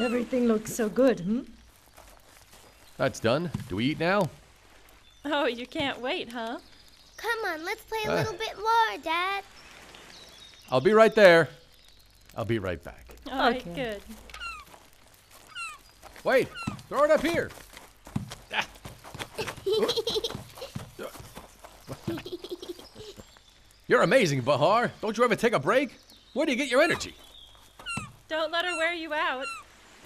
Everything looks so good, That's done. Do we eat now? Oh, you can't wait, huh? Come on, let's play a little bit more, Dad. I'll be right there. I'll be right back. All right, Okay. good. Wait, throw it up here. Ah. You're amazing, Bahar. Don't you ever take a break? Where do you get your energy? Don't let her wear you out.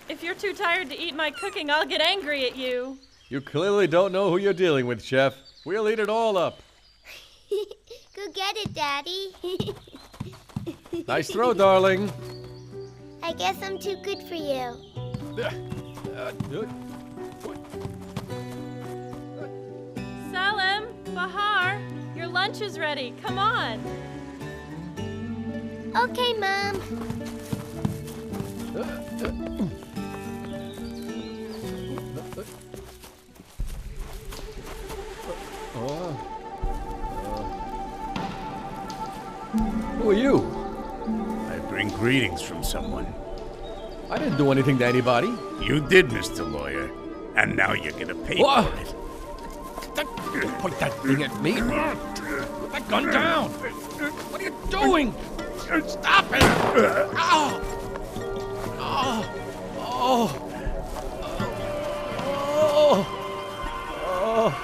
If you're too tired to eat my cooking, I'll get angry at you. You clearly don't know who you're dealing with, Chef. We'll eat it all up. Go get it, Daddy. Nice throw, darling. I guess I'm too good for you. Salim, Bahar, your lunch is ready. Come on. Okay, Mom. Who are you? I bring greetings from someone. I didn't do anything to anybody. You did, Mr. Lawyer. And now you're gonna pay Whoa. for it. Don't point that thing at me. Put that gun down. What are you doing? Stop it! Ow! Oh! Oh! Oh!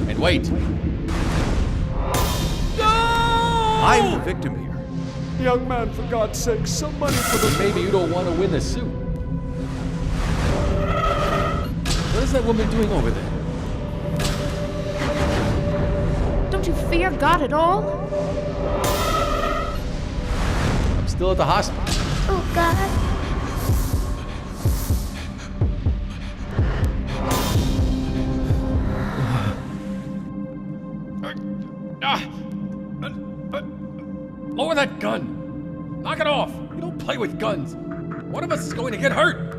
And wait. I'm the victim here. Young man, for God's sake, some money for the... Maybe you don't want to win the suit. What is that woman doing over there? Don't you fear God at all? I'm still at the hospital. Oh, God. Lower that gun! Knock it off! You don't play with guns! One of us is going to get hurt!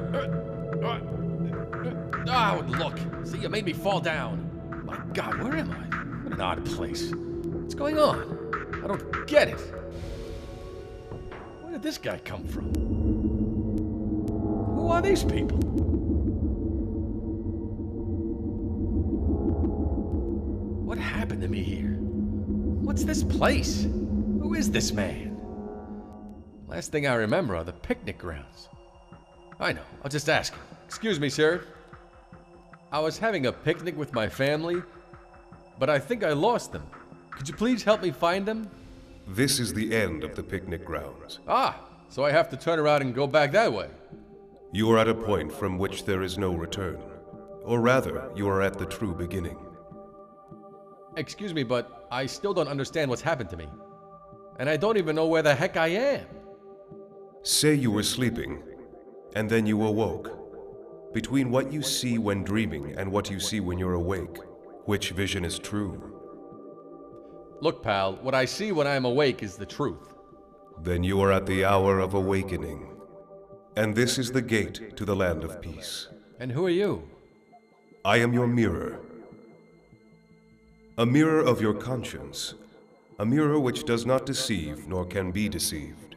Oh, look! See, you made me fall down! My God, where am I? What an odd place. What's going on? I don't get it. Where did this guy come from? Who are these people? What happened to me here? What's this place? Who is this man? Last thing I remember are the picnic grounds. I know, I'll just ask him. Excuse me, sir. I was having a picnic with my family, but I think I lost them. Could you please help me find them? This is the end of the picnic grounds. Ah, so I have to turn around and go back that way. You are at a point from which there is no return. Or rather, you are at the true beginning. Excuse me, but I still don't understand what's happened to me. And I don't even know where the heck I am. Say you were sleeping, and then you awoke. Between what you see when dreaming and what you see when you're awake, which vision is true? Look, pal, what I see when I'm awake is the truth. Then you are at the hour of awakening. And this is the gate to the land of peace. And who are you? I am your mirror. A mirror of your conscience. A mirror which does not deceive nor can be deceived.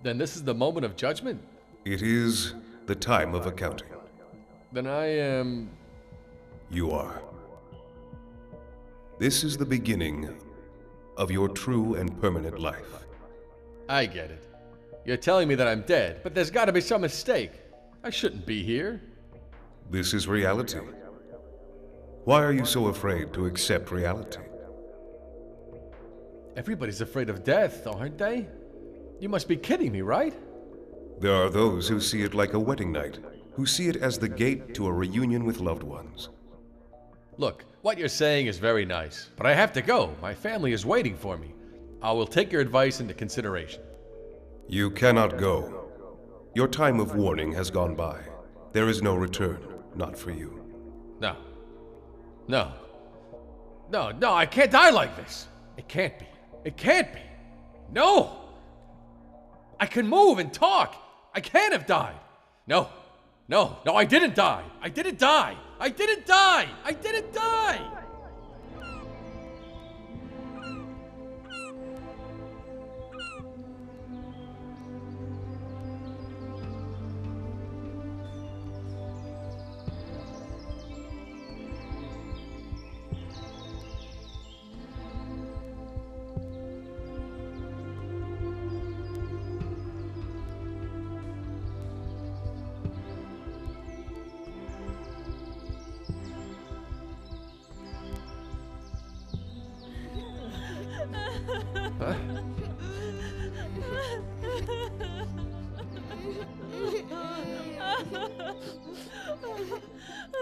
Then this is the moment of judgment? It is the time of accounting. Then I am... You are. This is the beginning of your true and permanent life. I get it. You're telling me that I'm dead, but there's gotta be some mistake. I shouldn't be here. This is reality. Why are you so afraid to accept reality? Everybody's afraid of death, aren't they? You must be kidding me, right? There are those who see it like a wedding night, who see it as the gate to a reunion with loved ones. Look, what you're saying is very nice, but I have to go. My family is waiting for me. I will take your advice into consideration. You cannot go. Your time of warning has gone by. There is no return, not for you. No. No. No, no, I can't die like this. It can't be. It can't be. No! I can move and talk. I can't have died. No. No, no, I didn't die. I didn't die. I didn't die. I didn't die. Huh?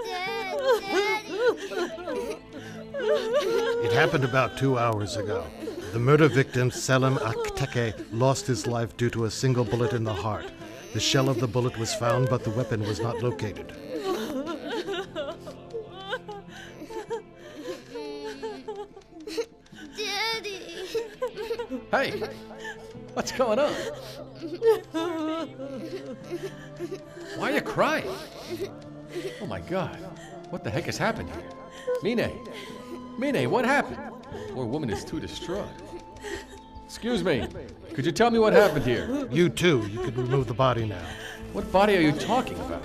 Dad, Daddy. It happened about 2 hours ago. The murder victim, Selim Akteke, lost his life due to a single bullet in the heart. The shell of the bullet was found, but the weapon was not located. Daddy. Hey, what's going on? Why are you crying? Oh my God, what the heck has happened here? Mine, what happened? Poor woman is too distraught. Excuse me, could you tell me what happened here? You too. You can remove the body now. What body are you talking about?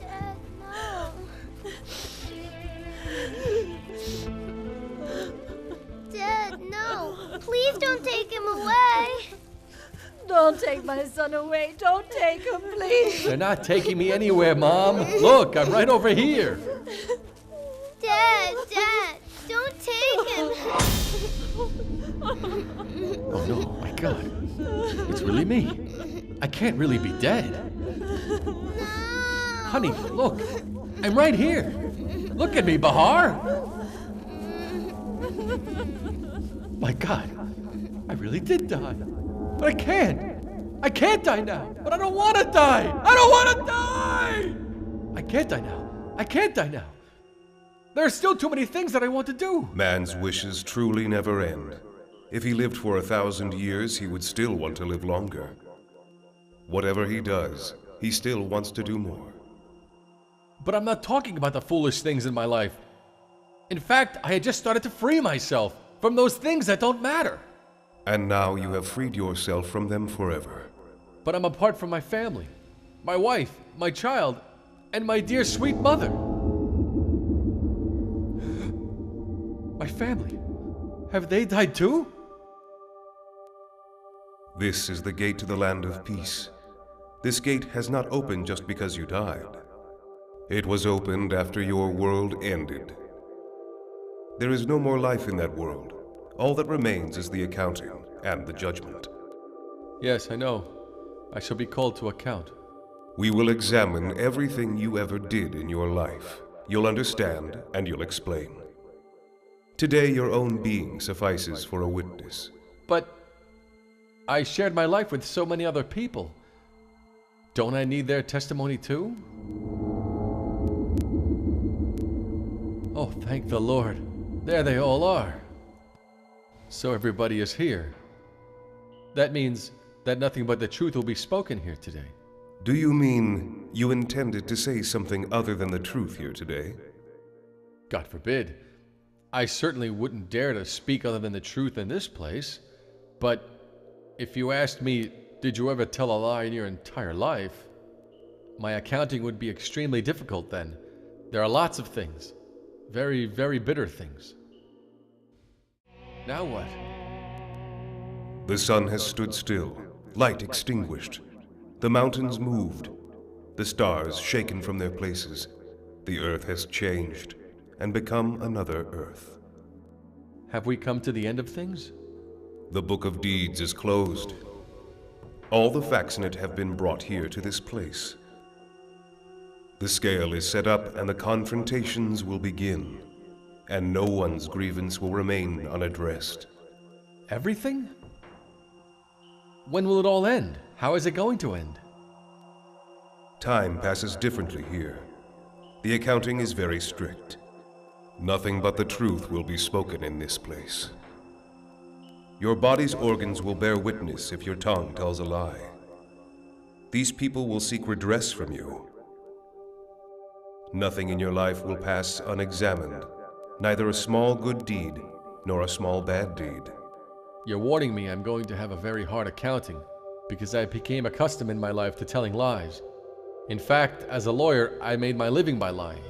Dad, no. Dad, no. Please don't take him away. Don't take my son away. Don't take him, please. They're not taking me anywhere, Mom. Look, I'm right over here. Dad, don't take him. Oh no, my God. It's really me. I can't really be dead. Honey, look. I'm right here. Look at me, Bahar. My God. I really did die. But I can't. I can't die now. But I don't want to die. I don't want to die. I can't die now. I can't die now. There are still too many things that I want to do. Man's wishes truly never end. If he lived for 1,000 years, he would still want to live longer. Whatever he does, he still wants to do more. But I'm not talking about the foolish things in my life. In fact, I had just started to free myself from those things that don't matter. And now you have freed yourself from them forever. But I'm apart from my family, my wife, my child, and my dear sweet mother. My family, have they died too? This is the gate to the land of peace. This gate has not opened just because you died. It was opened after your world ended. There is no more life in that world. All that remains is the accounting and the judgment. Yes, I know. I shall be called to account. We will examine everything you ever did in your life. You'll understand and you'll explain. Today, your own being suffices for a witness. But I shared my life with so many other people. Don't I need their testimony too? Oh, thank the Lord. There they all are. So everybody is here. That means that nothing but the truth will be spoken here today. Do you mean you intended to say something other than the truth here today? God forbid. I certainly wouldn't dare to speak other than the truth in this place. But if you asked me, did you ever tell a lie in your entire life? My accounting would be extremely difficult then. There are lots of things. Very, very bitter things. Now what? The sun has stood still, light extinguished. The mountains moved, the stars shaken from their places. The earth has changed and become another earth. Have we come to the end of things? The book of deeds is closed. All the facts in it have been brought here to this place. The scale is set up and the confrontations will begin, and no one's grievance will remain unaddressed. Everything? when will it all end? How is it going to end? Time passes differently here. The accounting is very strict. Nothing but the truth will be spoken in this place. Your body's organs will bear witness if your tongue tells a lie. These people will seek redress from you. Nothing in your life will pass unexamined, neither a small good deed nor a small bad deed. You're warning me I'm going to have a very hard accounting because I became accustomed in my life to telling lies. In fact, as a lawyer, I made my living by lying.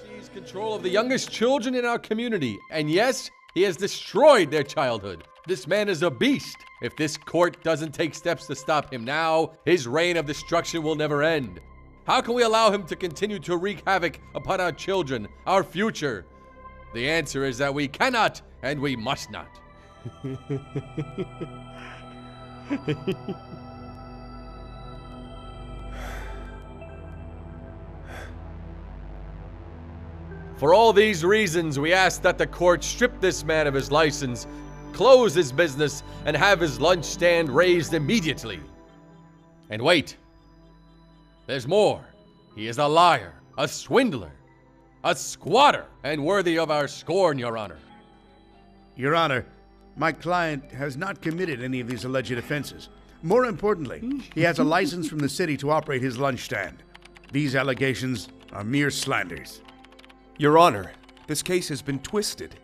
He seized control of the youngest children in our community, and yes, he has destroyed their childhood. This man is a beast. If this court doesn't take steps to stop him now, his reign of destruction will never end. How can we allow him to continue to wreak havoc upon our children, our future? The answer is that we cannot and we must not. For all these reasons, we ask that the court strip this man of his license, close his business, and have his lunch stand raised immediately. And wait. There's more. He is a liar, a swindler, a squatter, and worthy of our scorn, Your Honor. Your Honor, my client has not committed any of these alleged offenses. More importantly, he has a license from the city to operate his lunch stand. These allegations are mere slanders. Your Honor, this case has been twisted.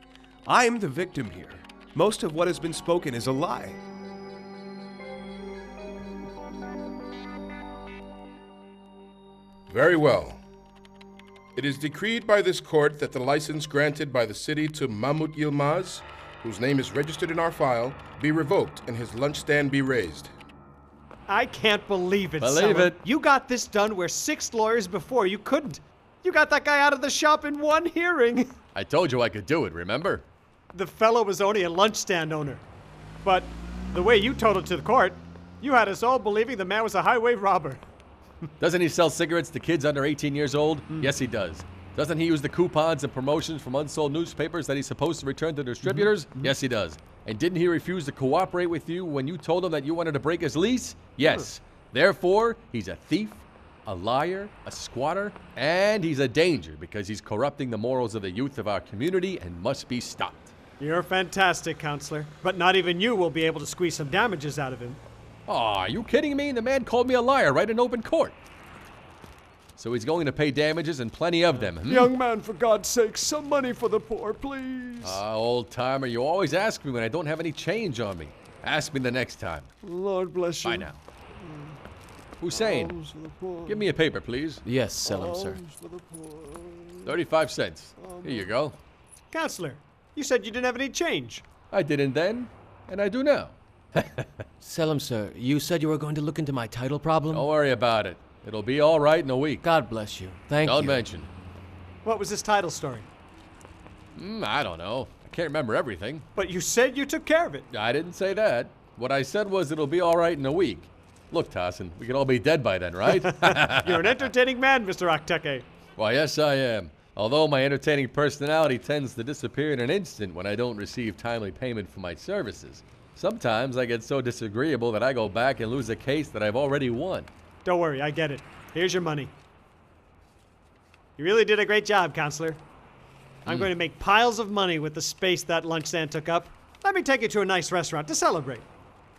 I'm the victim here. Most of what has been spoken is a lie. Very well. It is decreed by this court that the license granted by the city to Mahmoud Yilmaz, whose name is registered in our file, be revoked and his lunch stand be raised. I can't believe it, Believe Selim. it. You got this done where 6 lawyers before you couldn't. You got that guy out of the shop in one hearing. I told you I could do it, remember? The fellow was only a lunch stand owner. But the way you told it to the court, you had us all believing the man was a highway robber. Doesn't he sell cigarettes to kids under 18 years old? Yes, he does. Doesn't he use the coupons and promotions from unsold newspapers that he's supposed to return to distributors? Yes, he does. And didn't he refuse to cooperate with you when you told him that you wanted to break his lease? Yes. Therefore, he's a thief, a liar, a squatter, and he's a danger because he's corrupting the morals of the youth of our community and must be stopped. You're fantastic, counselor. But not even you will be able to squeeze some damages out of him. Aw, are you kidding me? The man called me a liar right in open court. So he's going to pay damages and plenty of them. Young man, for God's sake, some money for the poor, please. Old timer, you always ask me when I don't have any change on me. Ask me the next time. Lord bless you. Bye now. Hussein, give me a paper, please. Yes, Selim, sir. 35 cents. Here you go. Counselor, you said you didn't have any change. I didn't then, and I do now. Selim, sir, you said you were going to look into my title problem? Don't worry about it. It'll be all right in a week. God bless you. Thank you. Don't mention. What was this title story? I don't know. I can't remember everything. But you said you took care of it. I didn't say that. What I said was it'll be all right in a week. Look, Tassin, we could all be dead by then, right? You're an entertaining man, Mr. Akteke. Why, yes, I am. Although my entertaining personality tends to disappear in an instant when I don't receive timely payment for my services. Sometimes I get so disagreeable that I go back and lose a case that I've already won. Don't worry, I get it. Here's your money. You really did a great job, counselor. I'm going to make piles of money with the space that lunch stand took up. Let me take you to a nice restaurant to celebrate.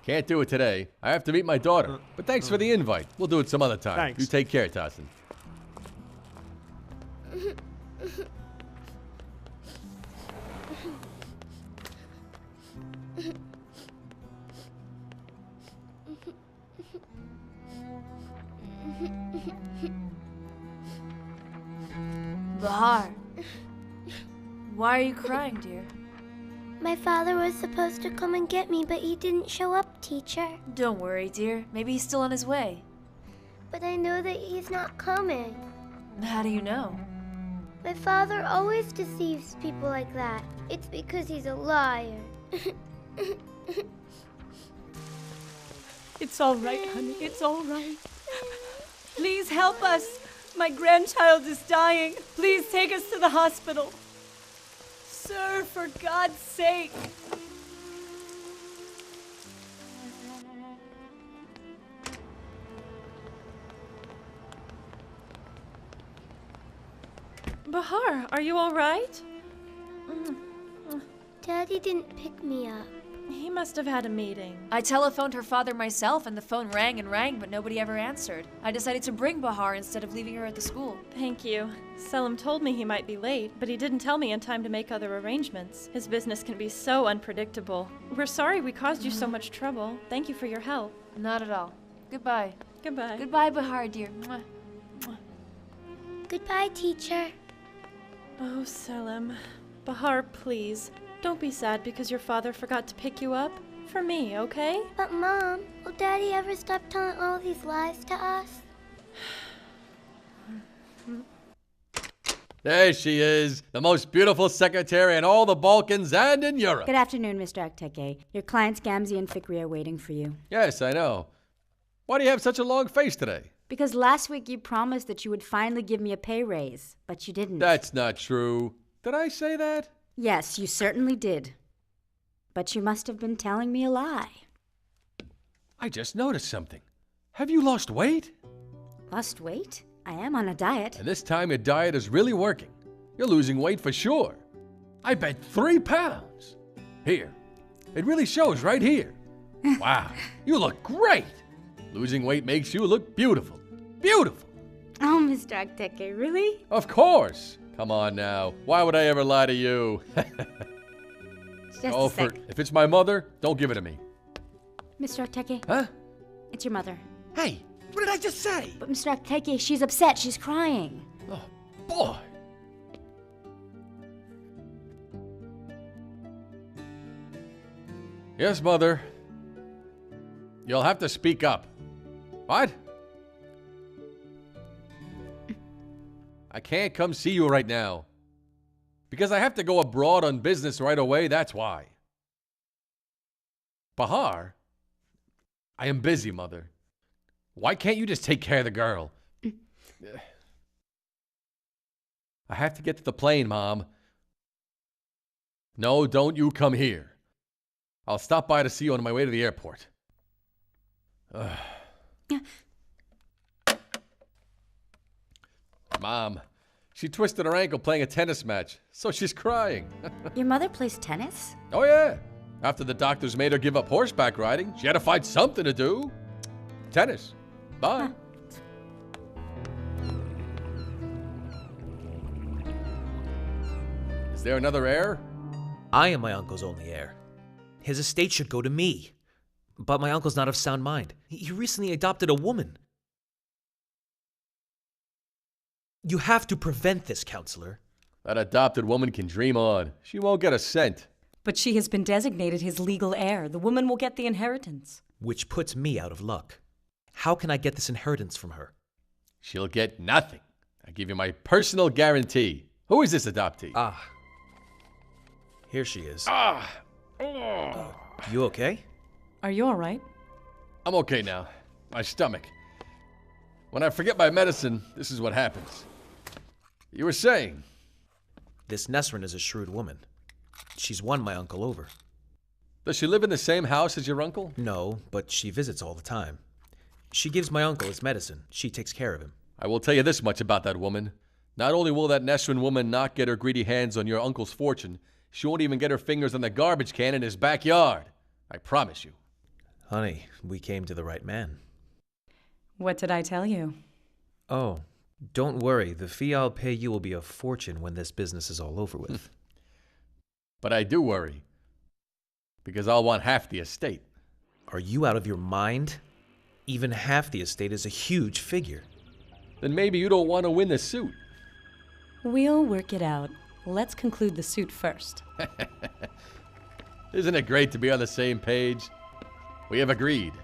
Can't do it today. I have to meet my daughter. But thanks for the invite. We'll do it some other time. Thanks. You take care, Tassin. Bahar, why are you crying, dear? My father was supposed to come and get me, but he didn't show up, teacher. Don't worry, dear. Maybe he's still on his way. But I know that he's not coming. How do you know? My father always deceives people like that. It's because he's a liar. It's all right, honey. It's all right. Please help us. My grandchild is dying. Please take us to the hospital. Sir, for God's sake. Bahar, are you all right? Daddy didn't pick me up. He must have had a meeting. I telephoned her father myself, and the phone rang and rang, but nobody ever answered. I decided to bring Bahar instead of leaving her at the school. Thank you. Selim told me he might be late, but he didn't tell me in time to make other arrangements. His business can be so unpredictable. We're sorry we caused you so much trouble. Thank you for your help. Not at all. Goodbye. Goodbye. Goodbye, Bahar, dear. Mwah. Goodbye, teacher. Oh, Selim. Bahar, please. Don't be sad because your father forgot to pick you up. For me, okay? But Mom, will Daddy ever stop telling all these lies to us? There she is, the most beautiful secretary in all the Balkans and in Europe. Good afternoon, Mr. Akteke. Your clients Gamzee and Fikri are waiting for you. Yes, I know. Why do you have such a long face today? Because last week you promised that you would finally give me a pay raise, but you didn't. That's not true. Did I say that? Yes, you certainly did. But you must have been telling me a lie. I just noticed something. Have you lost weight? Lost weight? I am on a diet. And this time your diet is really working. You're losing weight for sure. I bet 3 pounds. Here. It really shows right here. Wow, you look great. Losing weight makes you look beautiful. Beautiful. Oh, Mr. Akteke, really? Of course. Come on now. Why would I ever lie to you? Just a sec. If it's my mother, don't give it to me. Mr. Akteke? Huh? It's your mother. Hey, what did I just say? But Mr. Akteke, she's upset. She's crying. Oh, boy. Yes, Mother. You'll have to speak up. What? I can't come see you right now. Because I have to go abroad on business right away, that's why. Bahar? I am busy, Mother. Why can't you just take care of the girl? I have to get to the plane, Mom. No, don't you come here. I'll stop by to see you on my way to the airport. Mom, she twisted her ankle playing a tennis match, so she's crying. Your mother plays tennis? Oh, yeah. After the doctors made her give up horseback riding, she had to find something to do. Tennis. Bye. Is there another heir? I am my uncle's only heir. His estate should go to me. But my uncle's not of sound mind. He recently adopted a woman. You have to prevent this, counselor. That adopted woman can dream on. She won't get a cent. But she has been designated his legal heir. The woman will get the inheritance. Which puts me out of luck. How can I get this inheritance from her? She'll get nothing. I give you my personal guarantee. Who is this adoptee? Ah. Here she is. Ah. You okay? Are you all right? I'm okay now. My stomach. When I forget my medicine, this is what happens. You were saying? This Nesrin is a shrewd woman. She's won my uncle over. Does she live in the same house as your uncle? No, but she visits all the time. She gives my uncle his medicine. She takes care of him. I will tell you this much about that woman. Not only will that Nesrin woman not get her greedy hands on your uncle's fortune, she won't even get her fingers on the garbage can in his backyard. I promise you. Honey, we came to the right man. What did I tell you? Oh, don't worry. The fee I'll pay you will be a fortune when this business is all over with. But I do worry. Because I'll want half the estate. Are you out of your mind? Even half the estate is a huge figure. Then maybe you don't want to win the suit. We'll work it out. Let's conclude the suit first. Isn't it great to be on the same page? We have agreed.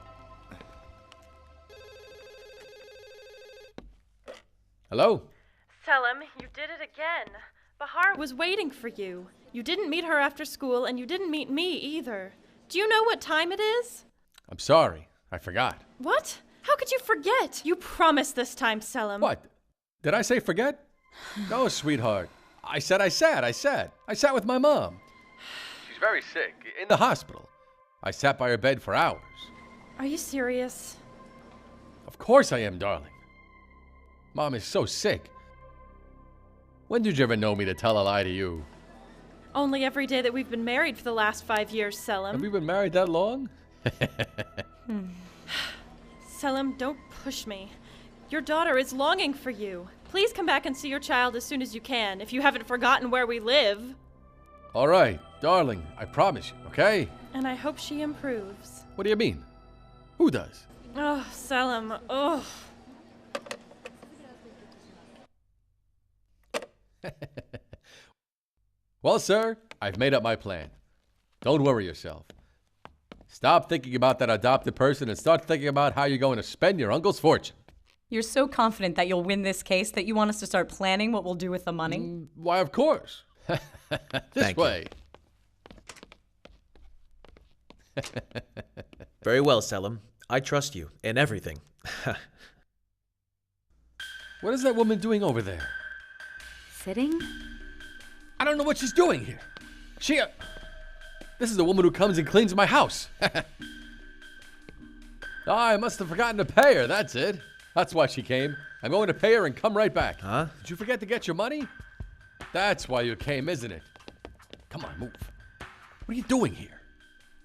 Hello? Selim, you did it again. Bahar was waiting for you. You didn't meet her after school, and you didn't meet me either. Do you know what time it is? I'm sorry. I forgot. What? How could you forget? You promised this time, Selim. What? Did I say forget? No, sweetheart. I sat with my mom. She's very sick, in the hospital. I sat by her bed for hours. Are you serious? Of course I am, darling. Mom is so sick. When did you ever know me to tell a lie to you? Only every day that we've been married for the last 5 years, Selim. Have we been married that long? Selim, don't push me. Your daughter is longing for you. Please come back and see your child as soon as you can, if you haven't forgotten where we live. All right, darling, I promise you, okay? And I hope she improves. What do you mean? Who does? Oh, Selim, oh. Well, sir, I've made up my plan. Don't worry yourself. Stop thinking about that adopted person and start thinking about how you're going to spend your uncle's fortune. You're so confident that you'll win this case that you want us to start planning what we'll do with the money? Why, of course. This Thank way. Very well, Selim. I trust you in everything. What is that woman doing over there? Sitting? I don't know what she's doing here. This is the woman who comes and cleans my house. I must have forgotten to pay her, that's it. That's why she came. I'm going to pay her and come right back. Huh? Did you forget to get your money? That's why you came, isn't it? Come on, move. What are you doing here?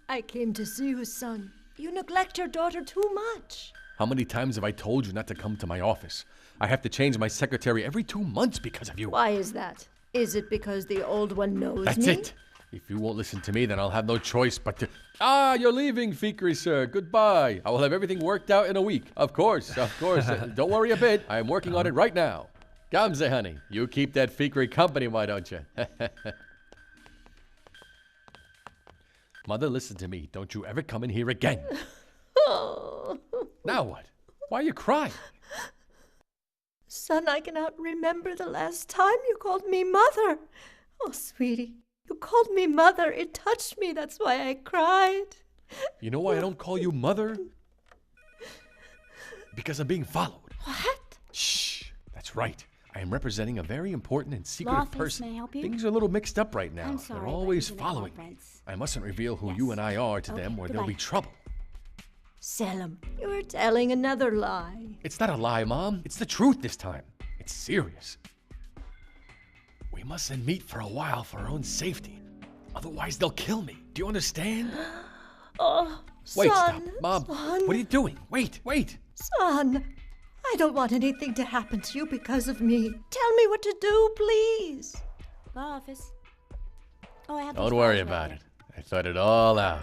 I came to see you, son. You neglect your daughter too much. How many times have I told you not to come to my office? I have to change my secretary every 2 months because of you. Why is that? Is it because the old one knows me? That's it. If you won't listen to me, then I'll have no choice but to... Ah, you're leaving, Fikri, sir. Goodbye. I will have everything worked out in a week. Of course, of course. Don't worry a bit. I am working on it right now. Gamze, honey. You keep that Fikri company, why don't you? Mother, listen to me. Don't you ever come in here again. Oh. Now what? Why are you crying? Son, I cannot remember the last time you called me mother. Oh, sweetie, you called me mother. It touched me. That's why I cried. You know why I don't call you mother? Because I'm being followed. What? Shh. That's right. I am representing a very important and secretive person. May I help you? Things are a little mixed up right now. I'm sorry, They're but always this is a following me. conference. I mustn't reveal who you and I are to them or there'll be trouble. Selim, you're telling another lie. It's not a lie, Mom. It's the truth this time. It's serious. We mustn't meet for a while for our own safety. Otherwise, they'll kill me. Do you understand? Oh, Wait, son, stop. Mom, son. what are you doing? Wait. Son, I don't want anything to happen to you because of me. Tell me what to do, please. Law office. Oh, I have Don't worry about it. I thought it all out.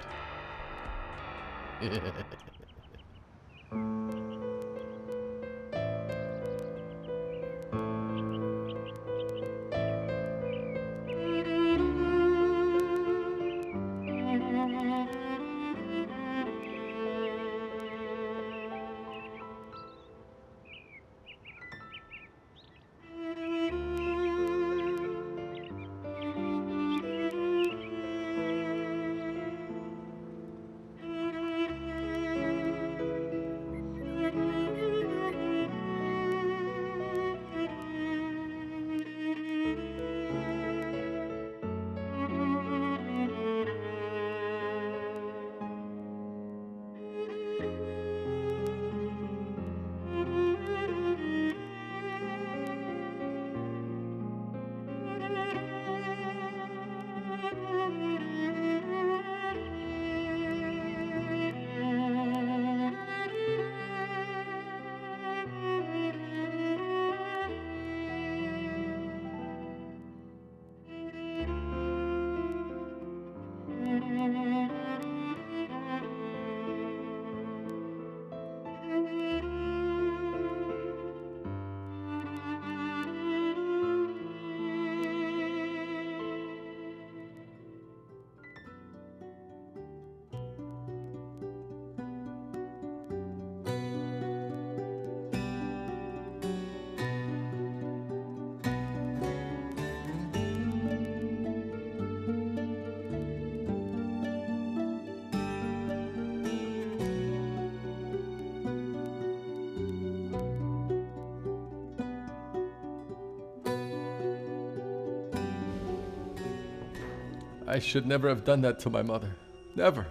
I should never have done that to my mother. Never.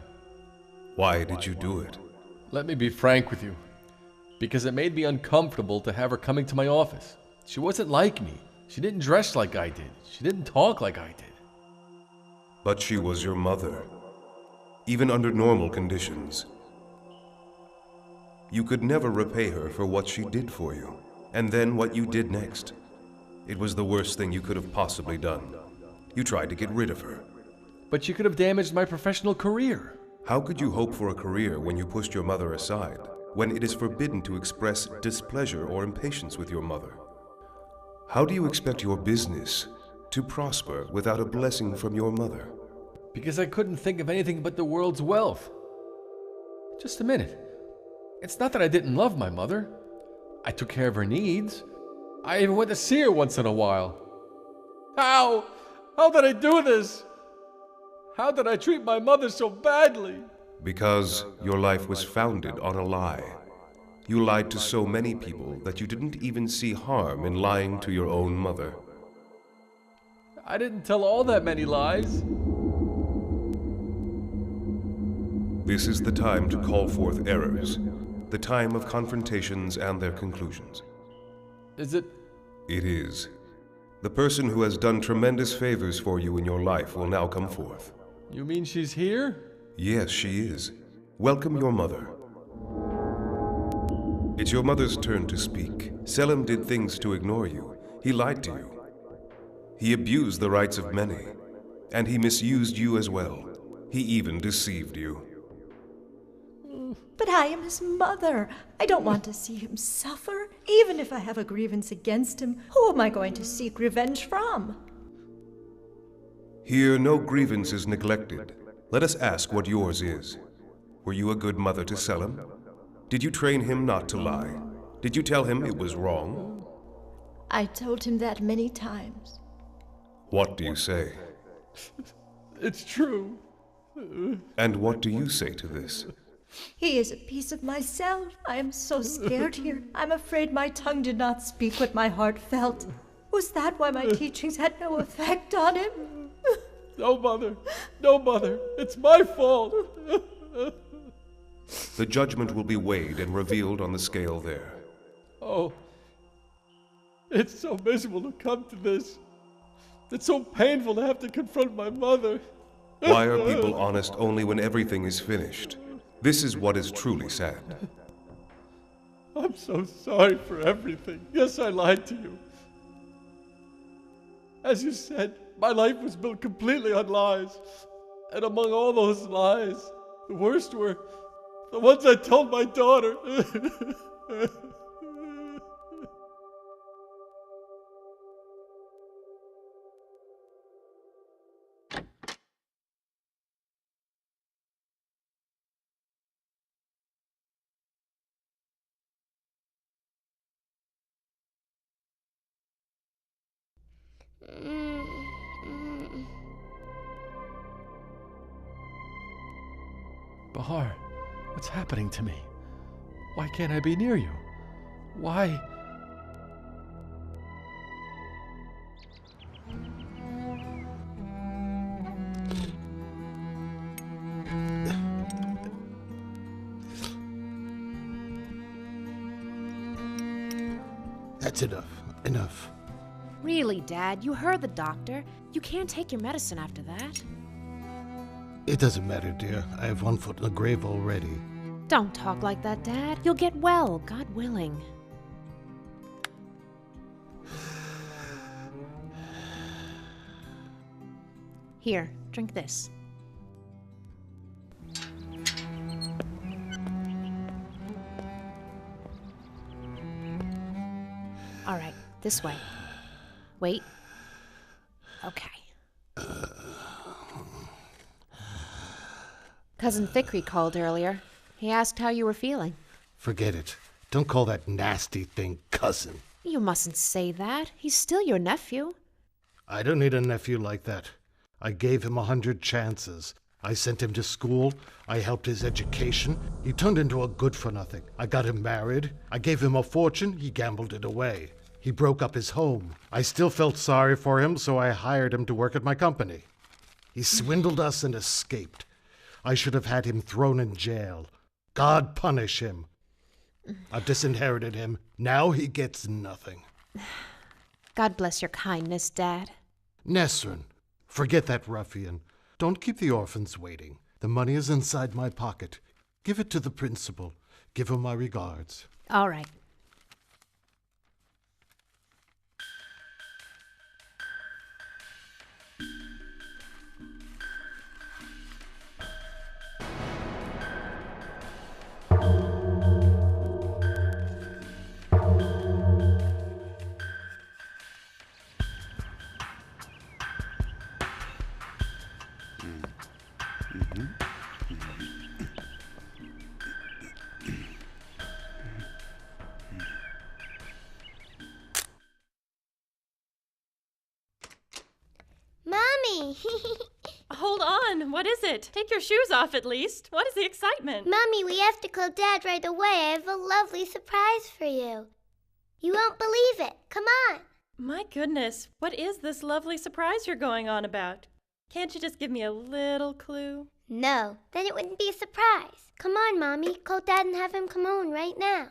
Why did you do it? Let me be frank with you. Because it made me uncomfortable to have her coming to my office. She wasn't like me. She didn't dress like I did. She didn't talk like I did. But she was your mother. Even under normal conditions. You could never repay her for what she did for you. And then what you did next. It was the worst thing you could have possibly done. You tried to get rid of her. But she could have damaged my professional career. How could you hope for a career when you pushed your mother aside? When it is forbidden to express displeasure or impatience with your mother? How do you expect your business to prosper without a blessing from your mother? Because I couldn't think of anything but the world's wealth. Just a minute. It's not that I didn't love my mother. I took care of her needs. I even went to see her once in a while. How? How did I do this? How did I treat my mother so badly? Because your life was founded on a lie. You lied to so many people that you didn't even see harm in lying to your own mother. I didn't tell all that many lies. This is the time to call forth errors. The time of confrontations and their conclusions. Is it? It is. The person who has done tremendous favors for you in your life will now come forth. You mean she's here? Yes, she is. Welcome your mother. It's your mother's turn to speak. Selim did things to ignore you. He lied to you. He abused the rights of many. And he misused you as well. He even deceived you. But I am his mother. I don't want to see him suffer. Even if I have a grievance against him, who am I going to seek revenge from? Here, no grievance is neglected. Let us ask what yours is. Were you a good mother to Selim? Did you train him not to lie? Did you tell him it was wrong? I told him that many times. What do you say? It's true. And what do you say to this? He is a piece of myself. I am so scared here. I'm afraid my tongue did not speak what my heart felt. Was that why my teachings had no effect on him? No, Mother. No, Mother. It's my fault. The judgment will be weighed and revealed on the scale there. Oh. It's so miserable to come to this. It's so painful to have to confront my mother. Why are people honest only when everything is finished? This is what is truly sad. I'm so sorry for everything. Yes, I lied to you. As you said, my life was built completely on lies. And among all those lies, the worst were the ones I told my daughter. Bahar, what's happening to me? Why can't I be near you? Why? That's enough. Enough. Really, Dad, you heard the doctor. You can't take your medicine after that. It doesn't matter, dear. I have one foot in the grave already. Don't talk like that, Dad. You'll get well, God willing. Here, drink this. All right, this way. Wait. Okay. Cousin Thickery called earlier. He asked how you were feeling. Forget it. Don't call that nasty thing cousin. You mustn't say that. He's still your nephew. I don't need a nephew like that. I gave him 100 chances. I sent him to school. I helped his education. He turned into a good-for-nothing. I got him married. I gave him a fortune. He gambled it away. He broke up his home. I still felt sorry for him, so I hired him to work at my company. He swindled us and escaped. I should have had him thrown in jail. God punish him. I've disinherited him. Now he gets nothing. God bless your kindness, Dad. Nesrin, forget that ruffian. Don't keep the orphans waiting. The money is inside my pocket. Give it to the principal. Give him my regards. All right. Mommy! Hold on. What is it? Take your shoes off at least. What is the excitement? Mommy, we have to call Dad right away. I have a lovely surprise for you. You won't believe it. Come on. My goodness. What is this lovely surprise you're going on about? Can't you just give me a little clue? No, then it wouldn't be a surprise. Come on, Mommy. Call Dad and have him come on right now.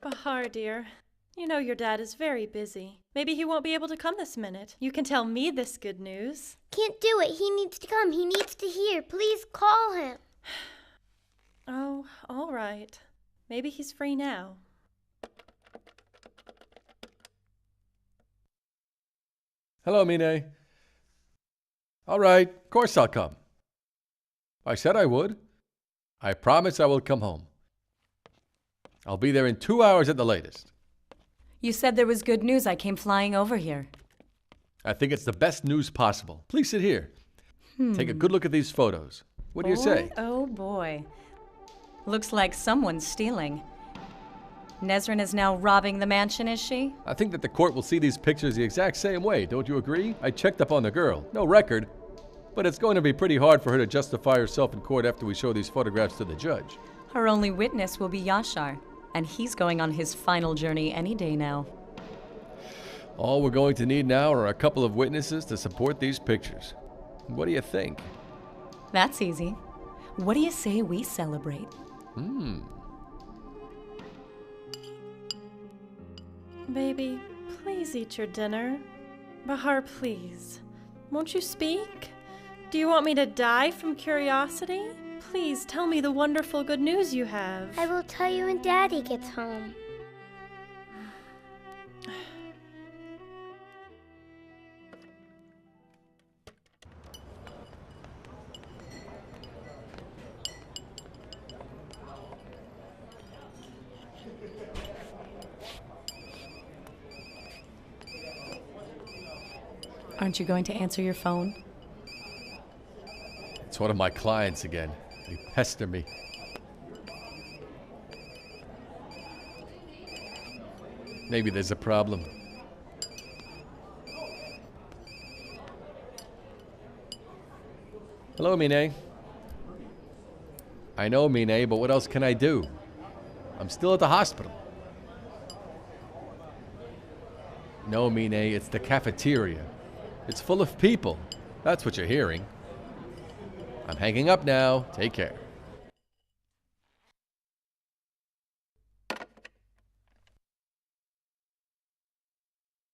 Bahar, dear. You know your dad is very busy. Maybe he won't be able to come this minute. You can tell me this good news. Can't do it. He needs to come. He needs to hear. Please call him. Oh, all right. Maybe he's free now. Hello, Mine. All right, of course I'll come. I said I would. I promise I will come home. I'll be there in 2 hours at the latest. You said there was good news. I came flying over here. I think it's the best news possible. Please sit here. Take a good look at these photos. What do you say? Oh, boy. Looks like someone's stealing. Nesrin is now robbing the mansion, is she? I think that the court will see these pictures the exact same way, don't you agree? I checked up on the girl. No record. But it's going to be pretty hard for her to justify herself in court after we show these photographs to the judge. Her only witness will be Yashar, and he's going on his final journey any day now. All we're going to need now are a couple of witnesses to support these pictures. What do you think? That's easy. What do you say we celebrate? Baby, please eat your dinner. Bahar, please. Won't you speak? Do you want me to die from curiosity? Please tell me the wonderful good news you have. I will tell you when Daddy gets home. Aren't you going to answer your phone? It's one of my clients again. They pester me. Maybe there's a problem. Hello, Mine. I know, Mine, but what else can I do? I'm still at the hospital. No, Mine, it's the cafeteria. It's full of people. That's what you're hearing. I'm hanging up now. Take care.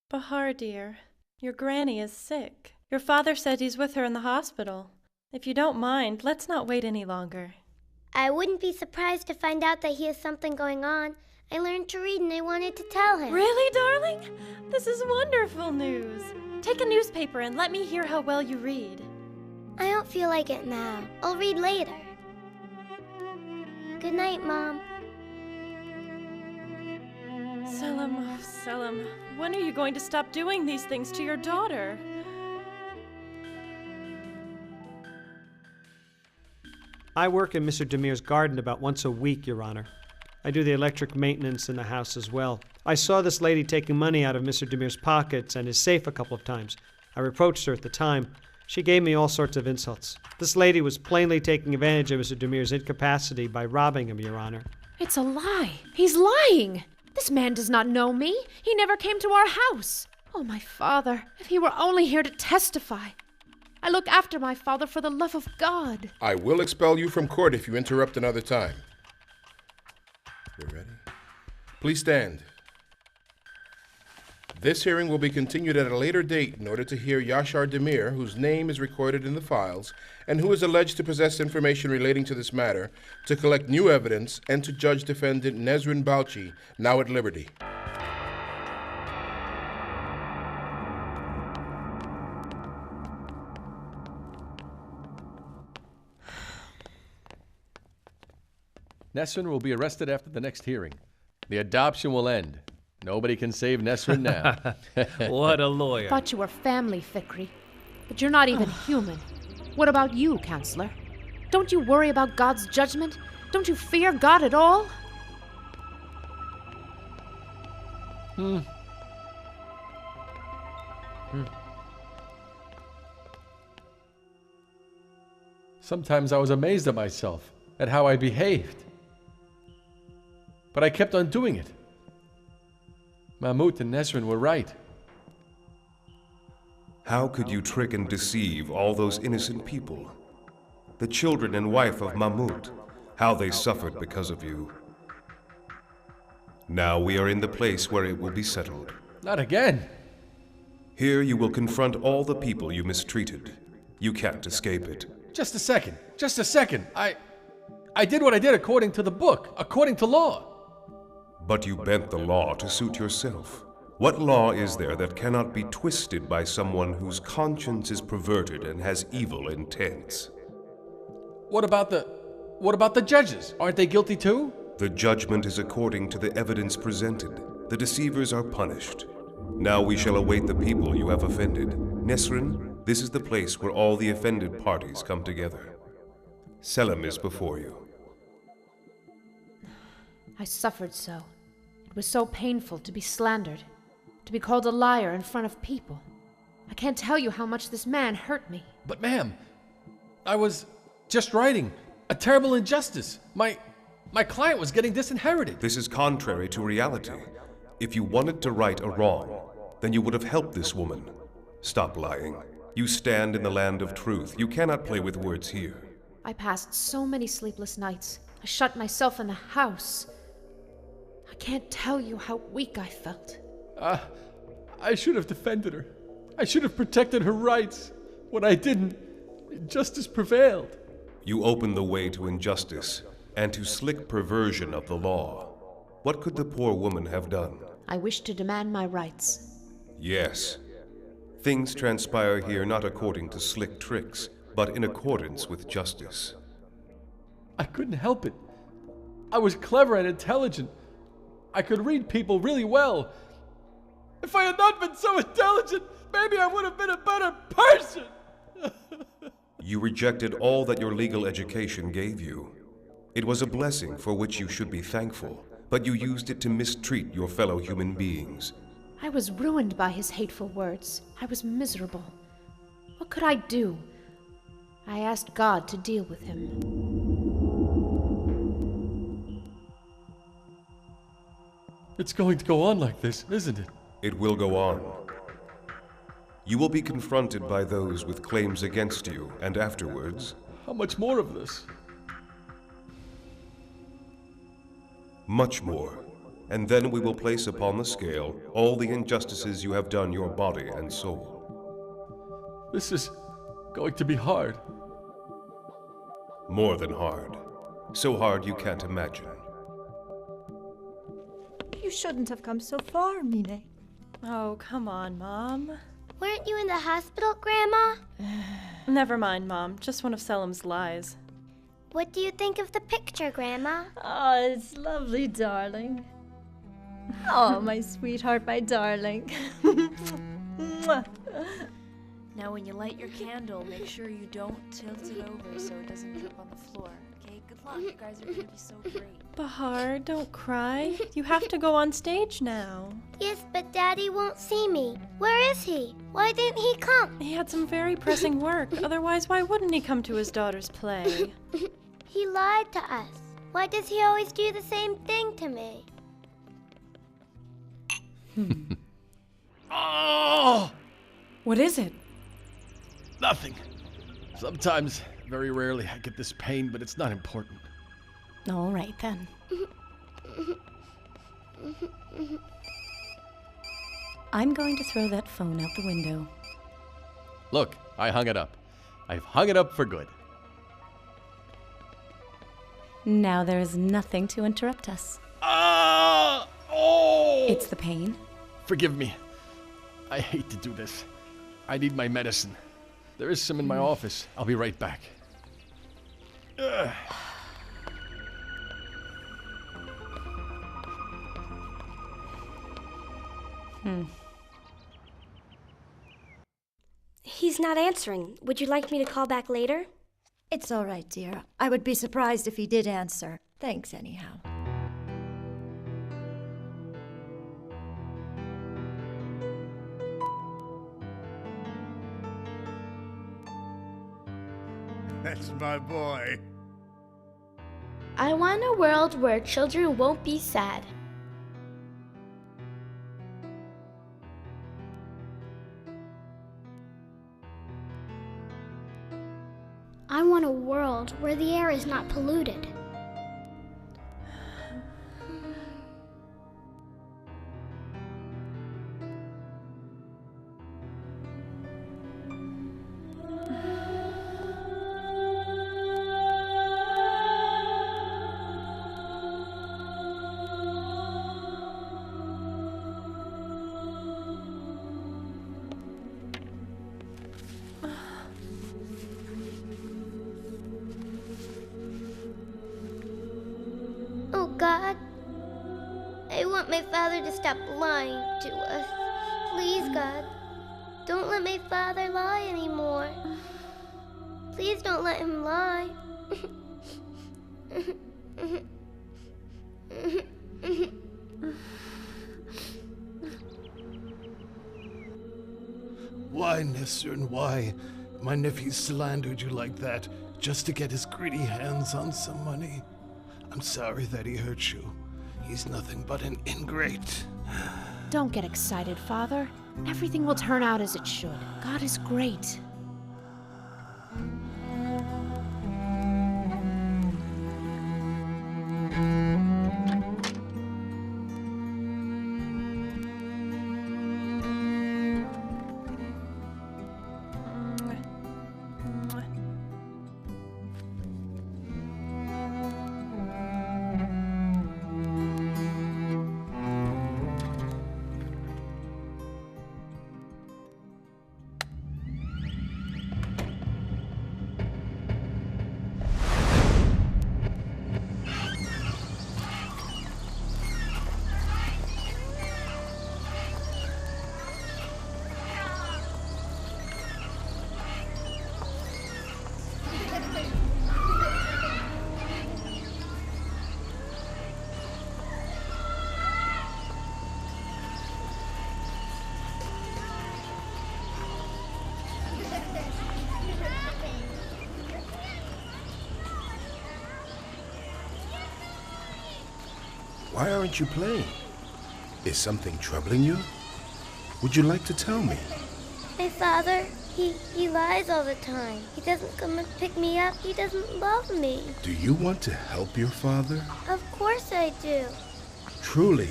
Bahar, dear, your granny is sick. Your father said he's with her in the hospital. If you don't mind, let's not wait any longer. I wouldn't be surprised to find out that he has something going on. I learned to read and I wanted to tell him. Really, darling? This is wonderful news. Take a newspaper and let me hear how well you read. I don't feel like it now. I'll read later. Good night, Mom. Selim, oh, Selim, when are you going to stop doing these things to your daughter? I work in Mr. Demir's garden about once a week, Your Honor. I do the electric maintenance in the house as well. I saw this lady taking money out of Mr. Demir's pockets and his safe a couple of times. I reproached her at the time. She gave me all sorts of insults. This lady was plainly taking advantage of Mr. Demir's incapacity by robbing him, Your Honor. It's a lie. He's lying. This man does not know me. He never came to our house. Oh, my father, if he were only here to testify. I look after my father for the love of God. I will expel you from court if you interrupt another time. You ready? Please stand. This hearing will be continued at a later date in order to hear Yashar Demir, whose name is recorded in the files, and who is alleged to possess information relating to this matter, to collect new evidence and to judge defendant Nesrin Balchi, now at liberty. Nesrin will be arrested after the next hearing. The adoption will end. Nobody can save Nesrin now. What a lawyer. Thought you were family, Fikri. But you're not even human. What about you, Counselor? Don't you worry about God's judgment? Don't you fear God at all? Sometimes I was amazed at myself, at how I behaved. But I kept on doing it. Mahmoud and Nesrin were right. How could you trick and deceive all those innocent people? The children and wife of Mahmoud, how they suffered because of you. Now we are in the place where it will be settled. Not again. Here you will confront all the people you mistreated. You can't escape it. Just a second. Just a second. I did what I did according to the book, according to law. But you bent the law to suit yourself. What law is there that cannot be twisted by someone whose conscience is perverted and has evil intents? What about the judges? Aren't they guilty too? The judgment is according to the evidence presented. The deceivers are punished. Now we shall await the people you have offended. Nesrin, this is the place where all the offended parties come together. Selim is before you. I suffered so. It was so painful to be slandered, to be called a liar in front of people. I can't tell you how much this man hurt me. But ma'am, I was just writing a terrible injustice. My client was getting disinherited. This is contrary to reality. If you wanted to right a wrong, then you would have helped this woman. Stop lying. You stand in the land of truth. You cannot play with words here. I passed so many sleepless nights. I shut myself in the house. I can't tell you how weak I felt. I should have defended her. I should have protected her rights. When I didn't, injustice prevailed. You opened the way to injustice and to slick perversion of the law. What could the poor woman have done? I wish to demand my rights. Yes. Things transpire here not according to slick tricks, but in accordance with justice. I couldn't help it. I was clever and intelligent. I could read people really well. If I had not been so intelligent, maybe I would have been a better person. You rejected all that your legal education gave you. It was a blessing for which you should be thankful, but you used it to mistreat your fellow human beings. I was ruined by his hateful words. I was miserable. What could I do? I asked God to deal with him. It's going to go on like this, isn't it? It will go on. You will be confronted by those with claims against you, and afterwards... How much more of this? Much more. And then we will place upon the scale all the injustices you have done your body and soul. This is going to be hard. More than hard. So hard you can't imagine. You shouldn't have come so far, Mine. Oh, come on, Mom. Weren't you in the hospital, Grandma? Never mind, Mom. Just one of Selim's lies. What do you think of the picture, Grandma? Oh, it's lovely, darling. Oh, my sweetheart, my darling. Now, when you light your candle, make sure you don't tilt it over so it doesn't drip on the floor. Okay, good luck. You guys are gonna be so great. Bahar, don't cry. You have to go on stage now. Yes, but Daddy won't see me. Where is he? Why didn't he come? He had some very pressing work. Otherwise, why wouldn't he come to his daughter's play? He lied to us. Why does he always do the same thing to me? Oh! What is it? Nothing. Sometimes, very rarely, I get this pain, but it's not important. All right, then. I'm going to throw that phone out the window. Look, I hung it up. I've hung it up for good. Now there is nothing to interrupt us. It's the pain. Forgive me. I hate to do this. I need my medicine. There is some in my office. I'll be right back. Ugh. He's not answering. Would you like me to call back later? It's all right, dear. I would be surprised if he did answer. Thanks, anyhow. That's my boy. I want a world where children won't be sad. I want a world where the air is not polluted. Oh God, I want my father to stop lying to us. Please, God, don't let my father lie anymore. Please don't let him lie. Why, Nesrin, why? My nephew slandered you like that just to get his greedy hands on some money. I'm sorry that he hurt you. He's nothing but an ingrate. Don't get excited, Father. Everything will turn out as it should. God is great. Why aren't you playing? Is something troubling you? Would you like to tell me? My father, he lies all the time. He doesn't come and pick me up. He doesn't love me. Do you want to help your father? Of course I do. Truly,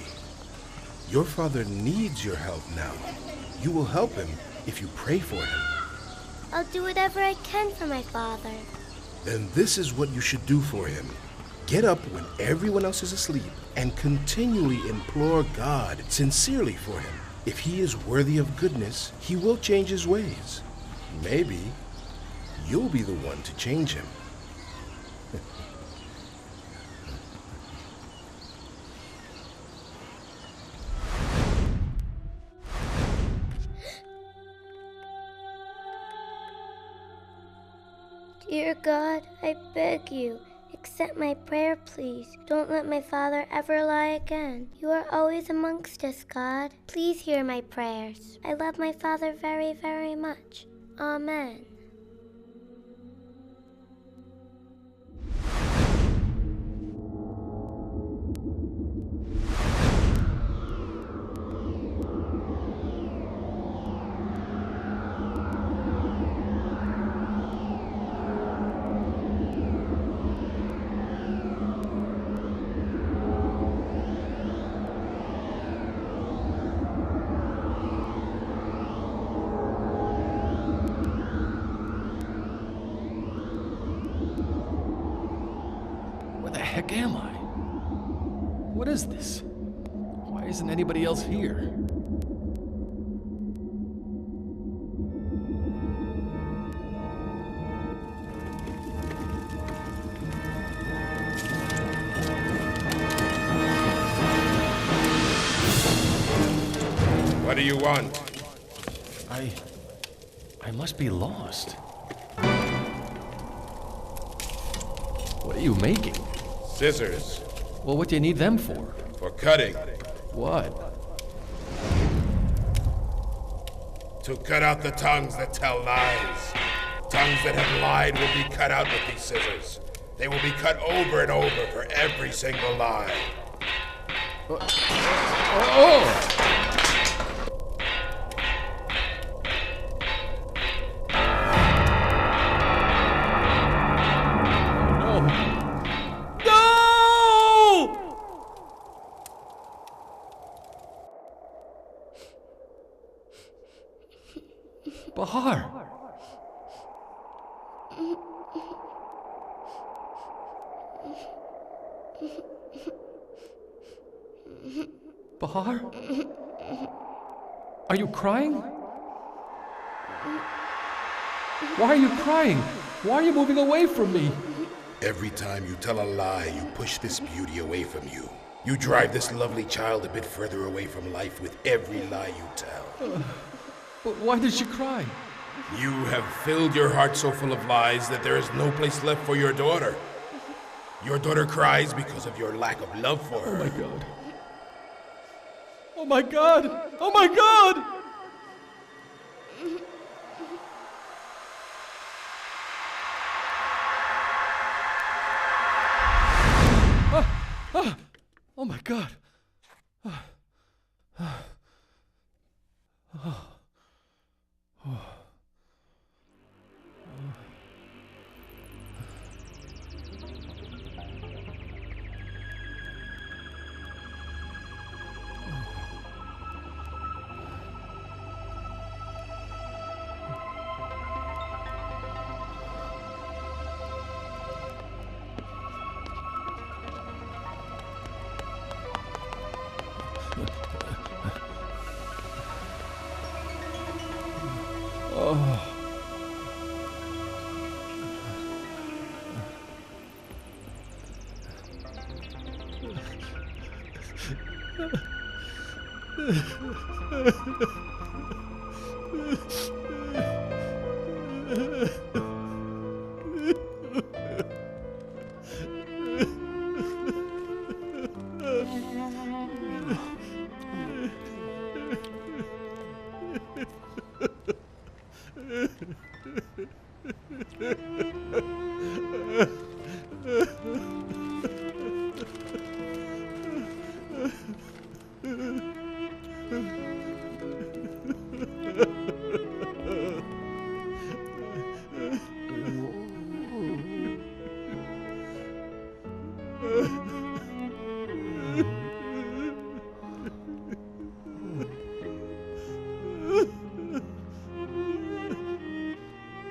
your father needs your help now. You will help him if you pray for him. I'll do whatever I can for my father. Then this is what you should do for him. Get up when everyone else is asleep and continually implore God sincerely for him. If he is worthy of goodness, he will change his ways. Maybe you'll be the one to change him. Dear God, I beg you, accept my prayer, please. Don't let my father ever lie again. You are always amongst us, God. Please hear my prayers. I love my father very, very much. Amen. heck am I? What is this? Why isn't anybody else here? What do you want? I must be lost. What are you making? Scissors. Well, what do you need them for? For cutting. What? To cut out the tongues that tell lies. Tongues that have lied will be cut out with these scissors. They will be cut over and over for every single lie. Oh! Bahar! Bahar? Are you crying? Why are you crying? Why are you moving away from me? Every time you tell a lie, you push this beauty away from you. You drive this lovely child a bit further away from life with every lie you tell. But why does she cry? You have filled your heart so full of lies that there is no place left for your daughter. Your daughter cries because of your lack of love for her. Oh my God. Oh my God! Oh my God! Oh my God.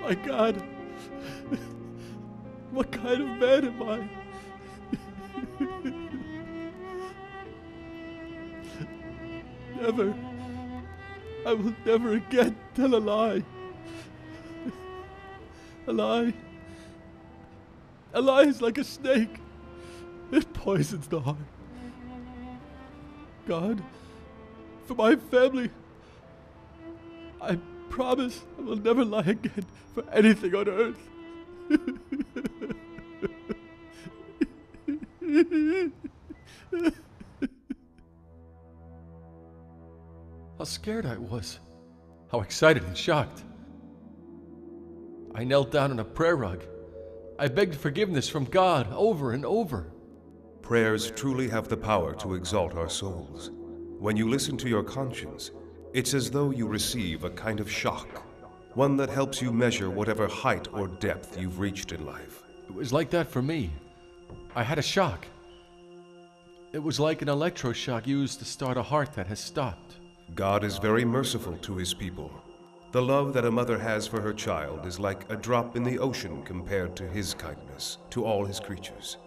My God, what kind of man am I? Never, I will never again tell a lie. A lie is like a snake. It poisons the heart. God, for my family, I promise I will never lie again for anything on earth. How scared I was. How excited and shocked. I knelt down on a prayer rug. I begged forgiveness from God over and over. Prayers truly have the power to exalt our souls. When you listen to your conscience, it's as though you receive a kind of shock, one that helps you measure whatever height or depth you've reached in life. It was like that for me. I had a shock. It was like an electroshock used to start a heart that has stopped. God is very merciful to his people. The love that a mother has for her child is like a drop in the ocean compared to his kindness to all his creatures.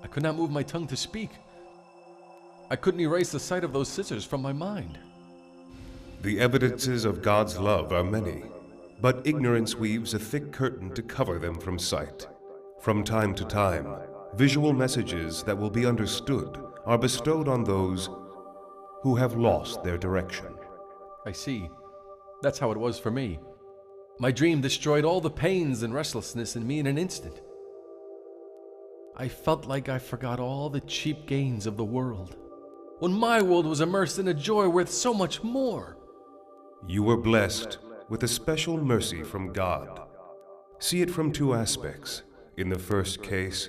I could not move my tongue to speak. I couldn't erase the sight of those scissors from my mind. The evidences of God's love are many, but ignorance weaves a thick curtain to cover them from sight. From time to time, visual messages that will be understood are bestowed on those who have lost their direction. I see. That's how it was for me. My dream destroyed all the pains and restlessness in me in an instant. I felt like I forgot all the cheap gains of the world, when my world was immersed in a joy worth so much more. You were blessed with a special mercy from God. See it from two aspects. In the first case,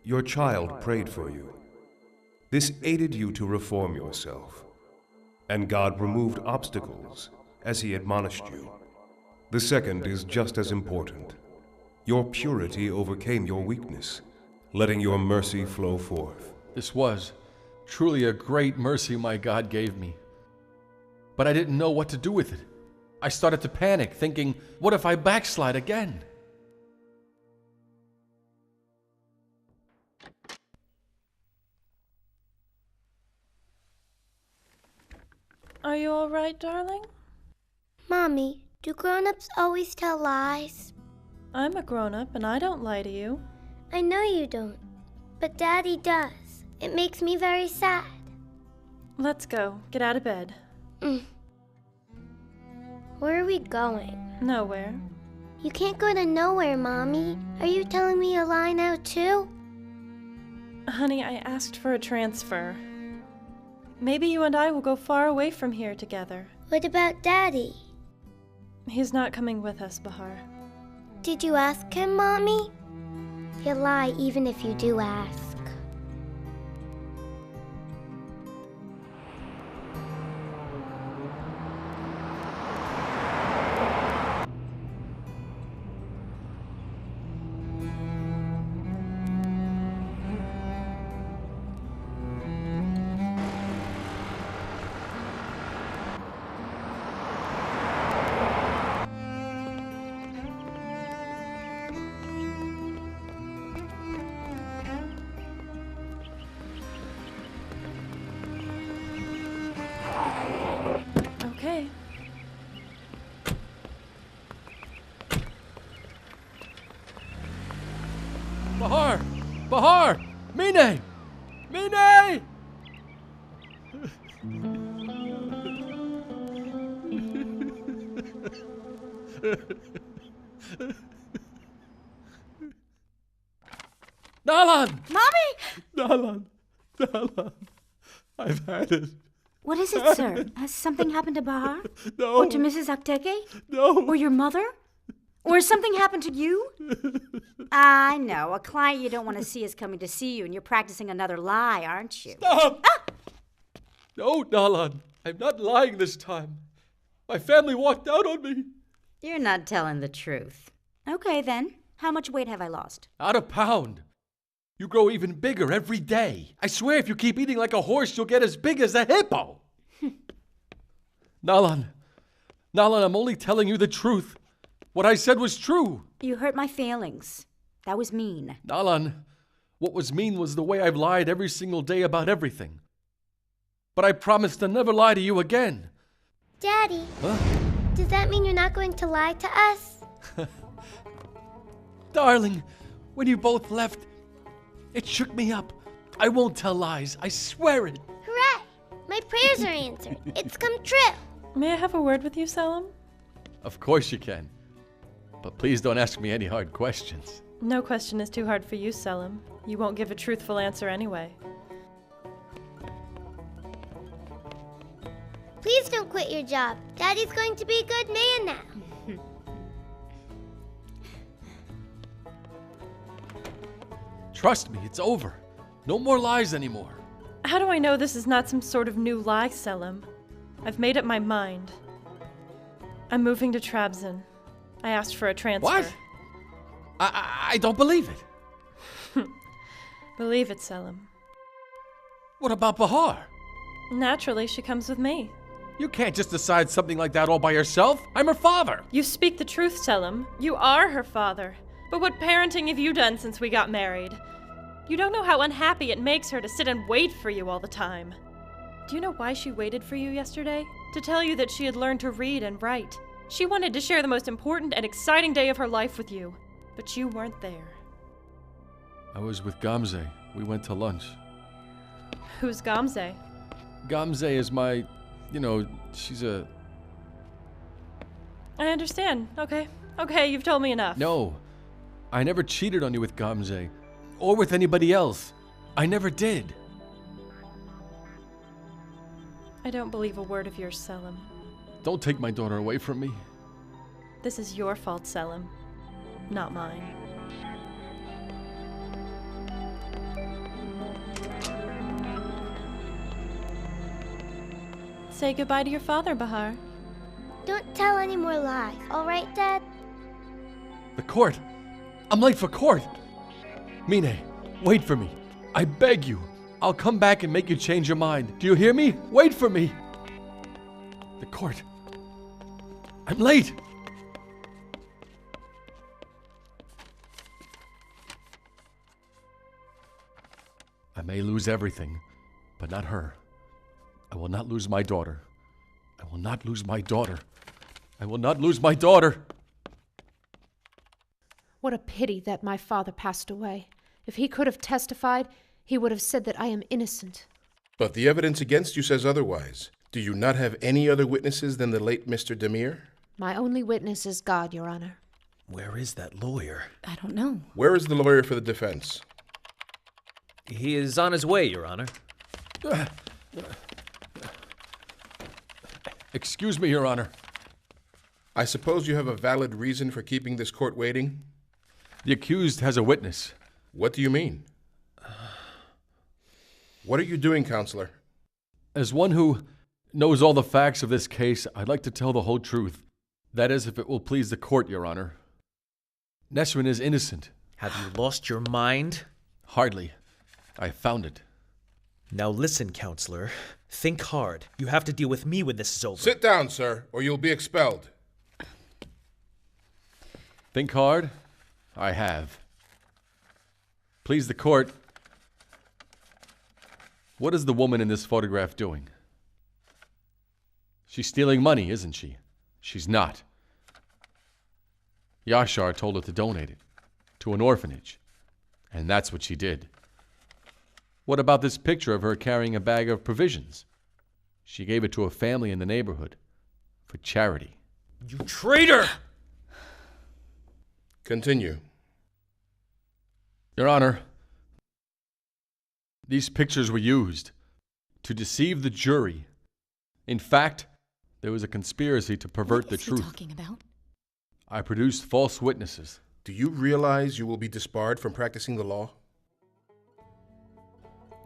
your child prayed for you. This aided you to reform yourself, and God removed obstacles as He admonished you. The second is just as important. Your purity overcame your weakness, letting your mercy flow forth. This was truly a great mercy my God gave me. But I didn't know what to do with it. I started to panic, thinking, what if I backslide again? Are you all right, darling? Mommy, do grown-ups always tell lies? I'm a grown-up and I don't lie to you. I know you don't, but Daddy does. It makes me very sad. Let's go. Get out of bed. Where are we going? Nowhere. You can't go to nowhere, Mommy. Are you telling me a lie now, too? Honey, I asked for a transfer. Maybe you and I will go far away from here together. What about Daddy? He's not coming with us, Bahar. Did you ask him, Mommy? He'll lie even if you do ask. Okay. Bahar! Bahar! Mine! Mine! Nalan! Mommy! Nalan! Nalan! I've had it. What is it, sir? Has something happened to Bahar? No. Or to Mrs. Akteke? No. Or your mother? Or has something happened to you? I know. A client you don't want to see is coming to see you, and you're practicing another lie, aren't you? Stop! No, Nalan. I'm not lying this time. My family walked out on me. You're not telling the truth. Okay, then. How much weight have I lost? Not a pound. You grow even bigger every day. I swear if you keep eating like a horse, you'll get as big as a hippo. Nalan, I'm only telling you the truth. What I said was true. You hurt my feelings. That was mean. Nalan, what was mean was the way I've lied every single day about everything. But I promise to never lie to you again. Daddy, Huh? does that mean you're not going to lie to us? Darling, when you both left, it shook me up. I won't tell lies. I swear it. Hooray! My prayers are answered. It's come true. May I have a word with you, Selim? Of course you can. But please don't ask me any hard questions. No question is too hard for you, Selim. You won't give a truthful answer anyway. Please don't quit your job. Daddy's going to be a good man now. Trust me, it's over. No more lies anymore. How do I know this is not some sort of new lie, Selim? I've made up my mind. I'm moving to Trabzon. I asked for a transfer. What? I don't believe it. Believe it, Selim. What about Bahar? Naturally, she comes with me. You can't just decide something like that all by yourself. I'm her father. You speak the truth, Selim. You are her father. But what parenting have you done since we got married? You don't know how unhappy it makes her to sit and wait for you all the time. Do you know why she waited for you yesterday? To tell you that she had learned to read and write. She wanted to share the most important and exciting day of her life with you, but you weren't there. I was with Gamze. We went to lunch. Who's Gamze? Gamze is my... she's a... I understand. Okay, you've told me enough. No. I never cheated on you with Gamze. Or with anybody else. I never did. I don't believe a word of yours, Selim. Don't take my daughter away from me. This is your fault, Selim. Not mine. Say goodbye to your father, Bahar. Don't tell any more lies, all right, Dad? The court! I'm late for court! Mine, wait for me. I beg you. I'll come back and make you change your mind. Do you hear me? Wait for me! The court. I'm late! I may lose everything, but not her. I will not lose my daughter. I will not lose my daughter. I will not lose my daughter! What a pity that my father passed away. If he could have testified, he would have said that I am innocent. But the evidence against you says otherwise. Do you not have any other witnesses than the late Mr. Demir? My only witness is God, Your Honor. Where is that lawyer? I don't know. Where is the lawyer for the defense? He is on his way, Your Honor. Excuse me, Your Honor. I suppose you have a valid reason for keeping this court waiting? The accused has a witness. What do you mean? What are you doing, Counselor? As one who knows all the facts of this case, I'd like to tell the whole truth. That is, if it will please the court, Your Honor. Nesrin is innocent. Have you lost your mind? Hardly. I found it. Now listen, Counselor. Think hard. You have to deal with me when this is over. Sit down, sir, or you'll be expelled. Think hard? I have. Please the court. What is the woman in this photograph doing? She's stealing money, isn't she? She's not. Yashar told her to donate it to an orphanage, and that's what she did. What about this picture of her carrying a bag of provisions? She gave it to a family in the neighborhood for charity. You traitor! Continue. Your Honor, these pictures were used to deceive the jury. In fact, there was a conspiracy to pervert the truth. What is he talking about? I produced false witnesses. Do you realize you will be disbarred from practicing the law?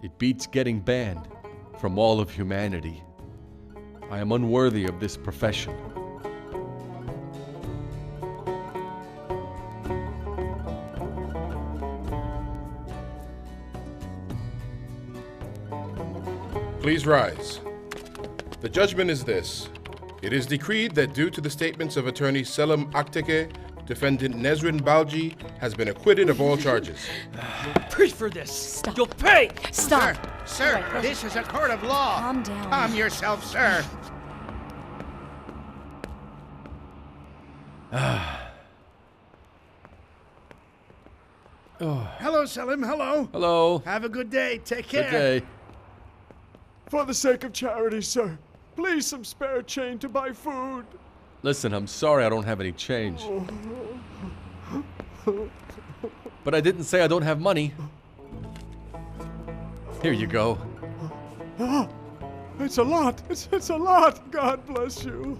It beats getting banned from all of humanity. I am unworthy of this profession. Please rise. The judgment is this. It is decreed that due to the statements of attorney Selim Akteke, defendant Nesrin Balji has been acquitted of all charges. Pay for this. Stop. You'll pay. Stop. Sir, this is a court of law. Calm down. Calm yourself, sir. Hello, Selim. Hello. Hello. Have a good day. Take care. Good day. For the sake of charity, sir, please some spare change to buy food. Listen, I'm sorry I don't have any change. But I didn't say I don't have money. Here you go. Ah, it's a lot. It's a lot. God bless you.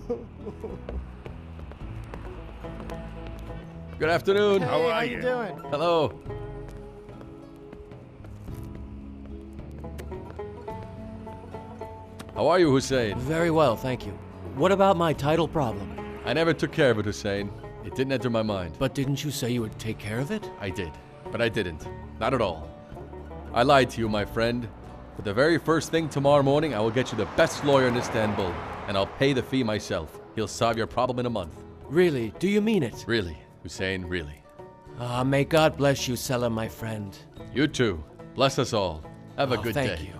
Good afternoon. How are How you? you doing? Hello. How are you, Hussein? Very well, thank you. What about my title problem? I never took care of it, Hussein. It didn't enter my mind. But didn't you say you would take care of it? I did, but I didn't. Not at all. I lied to you, my friend. But the very first thing tomorrow morning, I will get you the best lawyer in Istanbul, and I'll pay the fee myself. He'll solve your problem in a month. Really? Do you mean it? Really, Hussein, really. May God bless you, Selim, my friend. You too. Bless us all. Have a good day. Thank you.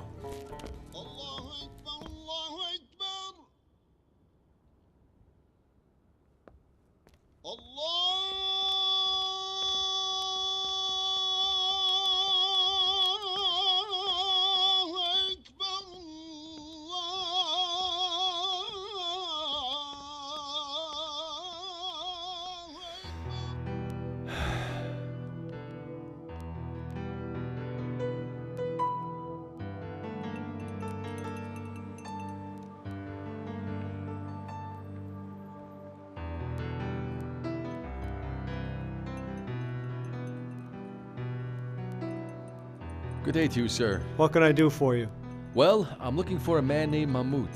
Good day to you, sir. What can I do for you? Well, I'm looking for a man named Mahmoud.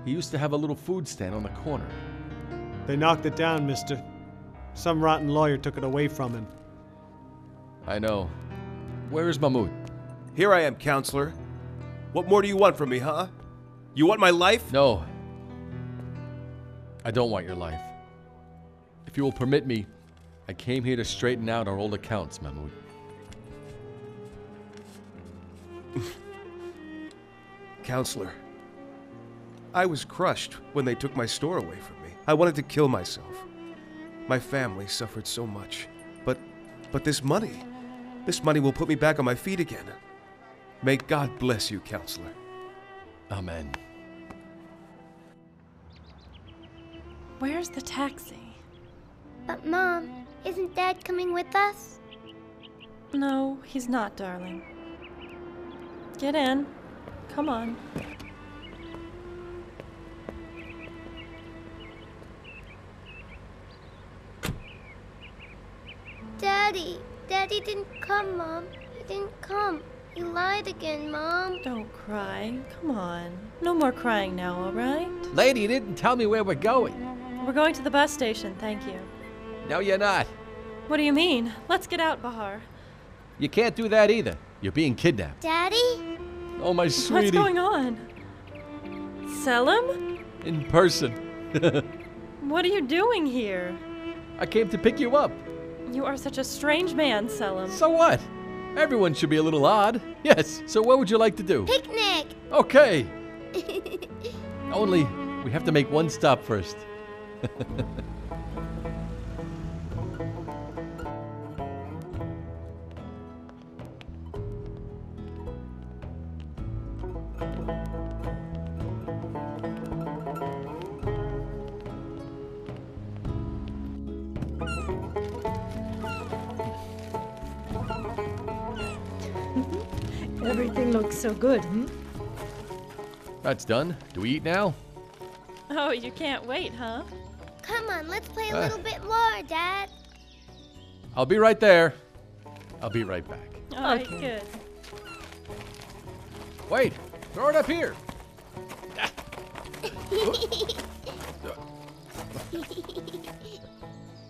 He used to have a little food stand on the corner. They knocked it down, mister. Some rotten lawyer took it away from him. I know. Where is Mahmoud? Here I am, counselor. What more do you want from me, huh? You want my life? No. I don't want your life. If you will permit me, I came here to straighten out our old accounts, Mahmoud. Counselor, I was crushed when they took my store away from me. I wanted to kill myself. My family suffered so much. But this money will put me back on my feet again. May God bless you, counselor. Amen. Where's the taxi? But Mom, isn't Dad coming with us? No, he's not, darling. Get in. Come on. Daddy didn't come, Mom. He didn't come. He lied again, Mom. Don't cry. Come on. No more crying now, all right? Lady, you didn't tell me where we're going. We're going to the bus station, thank you. No, you're not. What do you mean? Let's get out, Bahar. You can't do that either. You're being kidnapped. Daddy? Oh, my sweetie. What's going on? Selim? In person. What are you doing here? I came to pick you up. You are such a strange man, Selim. So what? Everyone should be a little odd. Yes, so what would you like to do? Picnic! Okay. Only, we have to make one stop first. Everything looks so good, That's done. Do we eat now? Oh, you can't wait, huh? Come on, let's play a little bit more, Dad. I'll be right there. I'll be right back. All right, good. Wait, throw it up here.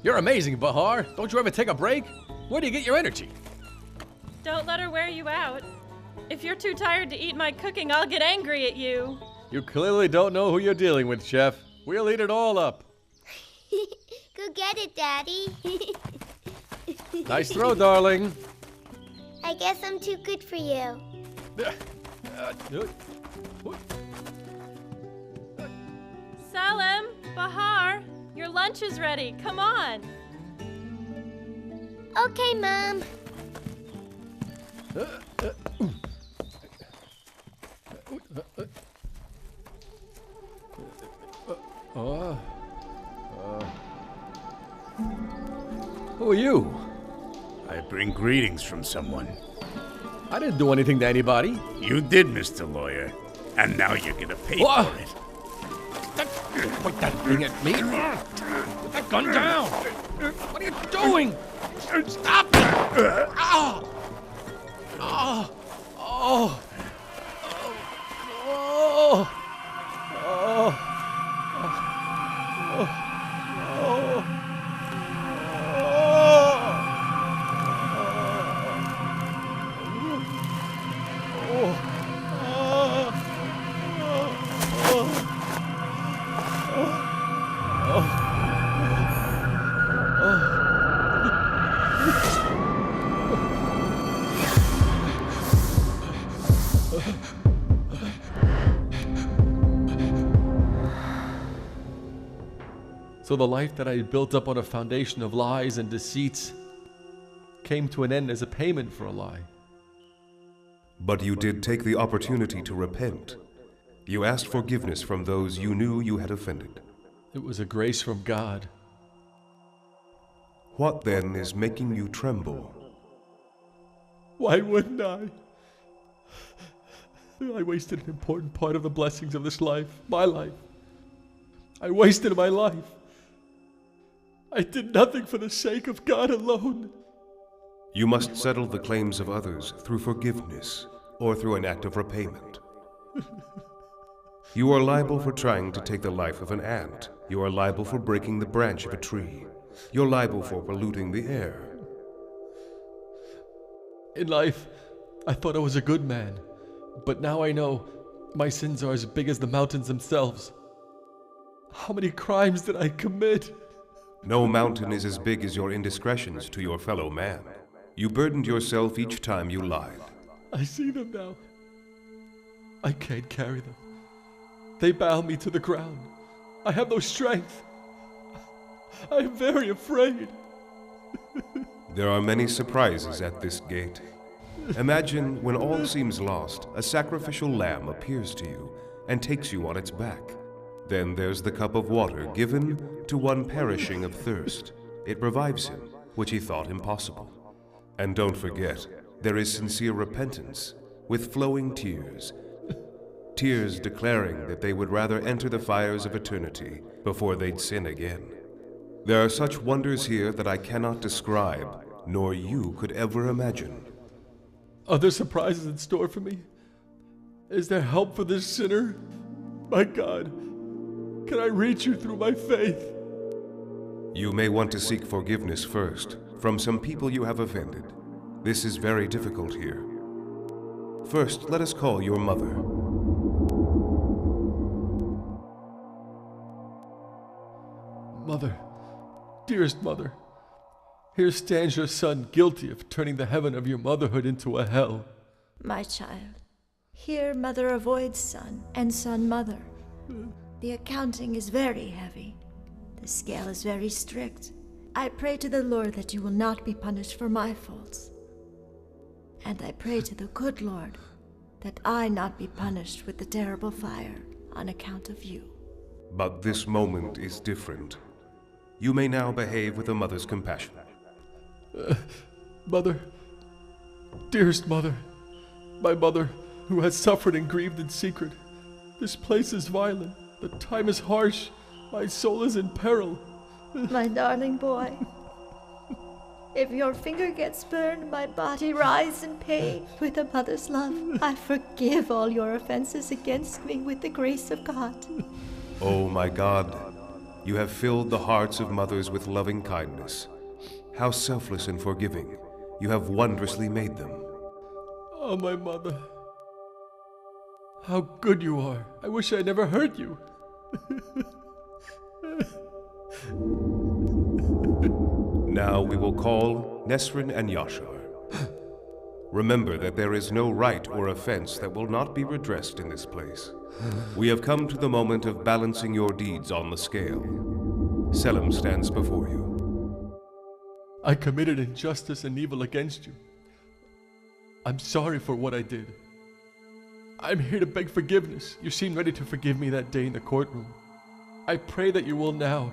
You're amazing, Bahar. Don't you ever take a break? Where do you get your energy? Don't let her wear you out. If you're too tired to eat my cooking, I'll get angry at you. You clearly don't know who you're dealing with, Chef. We'll eat it all up. Go get it, Daddy. Nice throw, darling. I guess I'm too good for you. Selim, Bahar, your lunch is ready. Come on. Okay, Mom. Who are you? I bring greetings from someone. I didn't do anything to anybody. You did, Mr. Lawyer. And now you're gonna pay What? for it. Point that thing at me. Put that gun down. What are you doing? Stop it! Oh! Oh! Oh! Oh! Oh! So the life that I had built up on a foundation of lies and deceits came to an end as a payment for a lie. But you did take the opportunity to repent. You asked forgiveness from those you knew you had offended. It was a grace from God. What then is making you tremble? Why wouldn't I? I wasted an important part of the blessings of this life, my life. I wasted my life. I did nothing for the sake of God alone. You must settle the claims of others through forgiveness or through an act of repayment. You are liable for trying to take the life of an ant. You are liable for breaking the branch of a tree. You're liable for polluting the air. In life, I thought I was a good man, but now I know my sins are as big as the mountains themselves. How many crimes did I commit? No mountain is as big as your indiscretions to your fellow man. You burdened yourself each time you lied. I see them now. I can't carry them. They bow me to the ground. I have no strength. I am very afraid. There are many surprises at this gate. Imagine when all seems lost, a sacrificial lamb appears to you and takes you on its back. Then there's the cup of water given to one perishing of thirst. It revives him, which he thought impossible. And don't forget, there is sincere repentance, with flowing tears. Tears declaring that they would rather enter the fires of eternity before they'd sin again. There are such wonders here that I cannot describe, nor you could ever imagine. Are there surprises in store for me? Is there help for this sinner? My God, can I reach you through my faith? You may want to seek forgiveness first, from some people you have offended. This is very difficult here. First, let us call your mother. Mother, dearest mother, here stands your son guilty of turning the heaven of your motherhood into a hell. My child, here mother avoids son, and son mother. The accounting is very heavy. The scale is very strict. I pray to the Lord that you will not be punished for my faults. And I pray to the good Lord that I not be punished with the terrible fire on account of you. But this moment is different. You may now behave with a mother's compassion. Mother, dearest mother, my mother, who has suffered and grieved in secret. This place is violent, the time is harsh, my soul is in peril. My darling boy, if your finger gets burned, my body writhes in pain. With a mother's love, I forgive all your offenses against me with the grace of God. Oh my God, you have filled the hearts of mothers with loving kindness. How selfless and forgiving. You have wondrously made them. Oh, my mother. How good you are. I wish I never hurt you. Now we will call Nesrin and Yashar. Remember that there is no right or offense that will not be redressed in this place. We have come to the moment of balancing your deeds on the scale. Selim stands before you. I committed injustice and evil against you. I'm sorry for what I did. I'm here to beg forgiveness. You seemed ready to forgive me that day in the courtroom. I pray that you will now.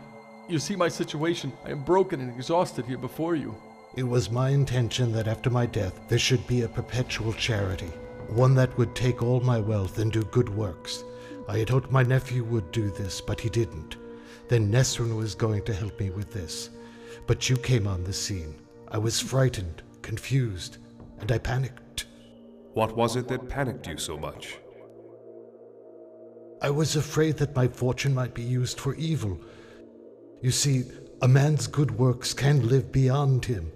You see my situation. I am broken and exhausted here before you. It was my intention that after my death there should be a perpetual charity, one that would take all my wealth and do good works. I had hoped my nephew would do this, but he didn't. Then Nesrin was going to help me with this. But you came on the scene. I was frightened, confused, and I panicked. What was it that panicked you so much? I was afraid that my fortune might be used for evil. You see, a man's good works can live beyond him.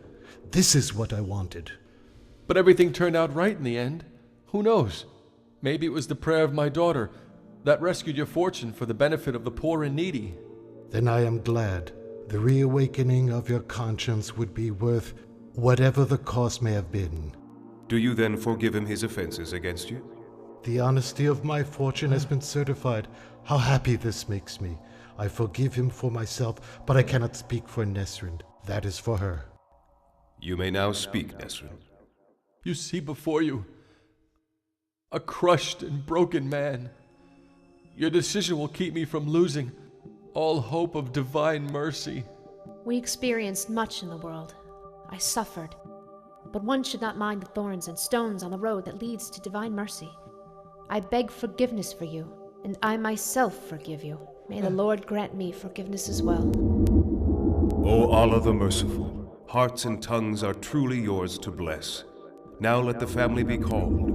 This is what I wanted. But everything turned out right in the end. Who knows? Maybe it was the prayer of my daughter that rescued your fortune for the benefit of the poor and needy. Then I am glad. The reawakening of your conscience would be worth whatever the cost may have been. Do you then forgive him his offenses against you? The honesty of my fortune has been certified. How happy this makes me. I forgive him for myself, but I cannot speak for Nesrin. That is for her. You may now speak, Nesrin. You see before you a crushed and broken man. Your decision will keep me from losing all hope of divine mercy. We experienced much in the world. I suffered. But one should not mind the thorns and stones on the road that leads to divine mercy. I beg forgiveness for you, and I myself forgive you. May the Lord grant me forgiveness as well. O Allah the Merciful, hearts and tongues are truly yours to bless. Now let the family be called.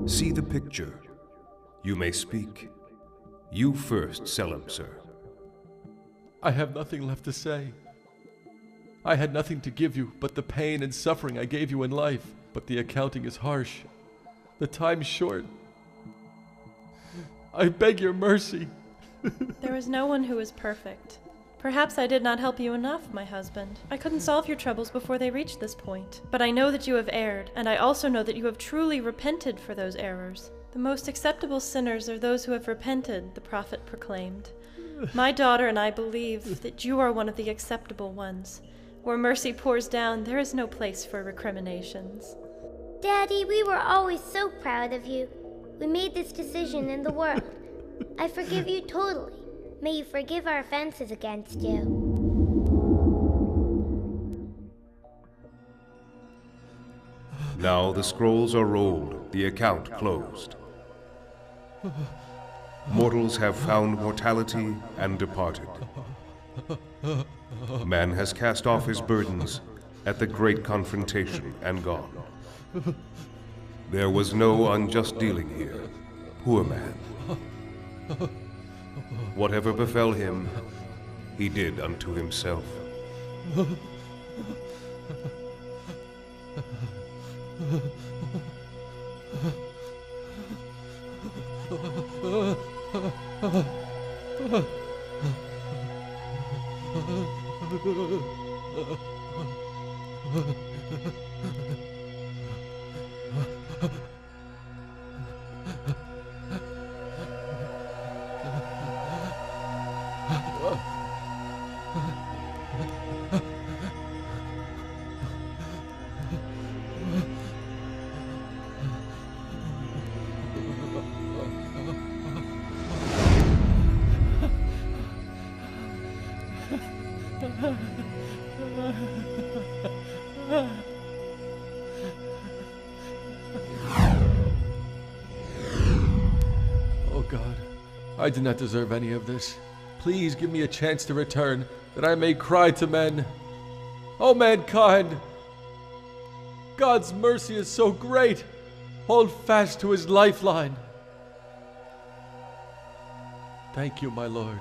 See the picture. You may speak. You first, Selim, sir. I have nothing left to say. I had nothing to give you but the pain and suffering I gave you in life. But the accounting is harsh. The time's short. I beg your mercy. There is no one who is perfect. Perhaps I did not help you enough, my husband. I couldn't solve your troubles before they reached this point. But I know that you have erred, and I also know that you have truly repented for those errors. The most acceptable sinners are those who have repented, the prophet proclaimed. My daughter and I believe that you are one of the acceptable ones. Where mercy pours down, there is no place for recriminations. Daddy, we were always so proud of you. We made this decision in the world. I forgive you totally. May you forgive our offenses against you. Now the scrolls are rolled, the account closed. Mortals have found mortality and departed. Man has cast off his burdens at the great confrontation and gone. There was no unjust dealing here. Poor man. Whatever befell him, he did unto himself. Oh God, I did not deserve any of this. Please give me a chance to return, that I may cry to men. Oh mankind, God's mercy is so great. Hold fast to his lifeline. Thank you, my Lord.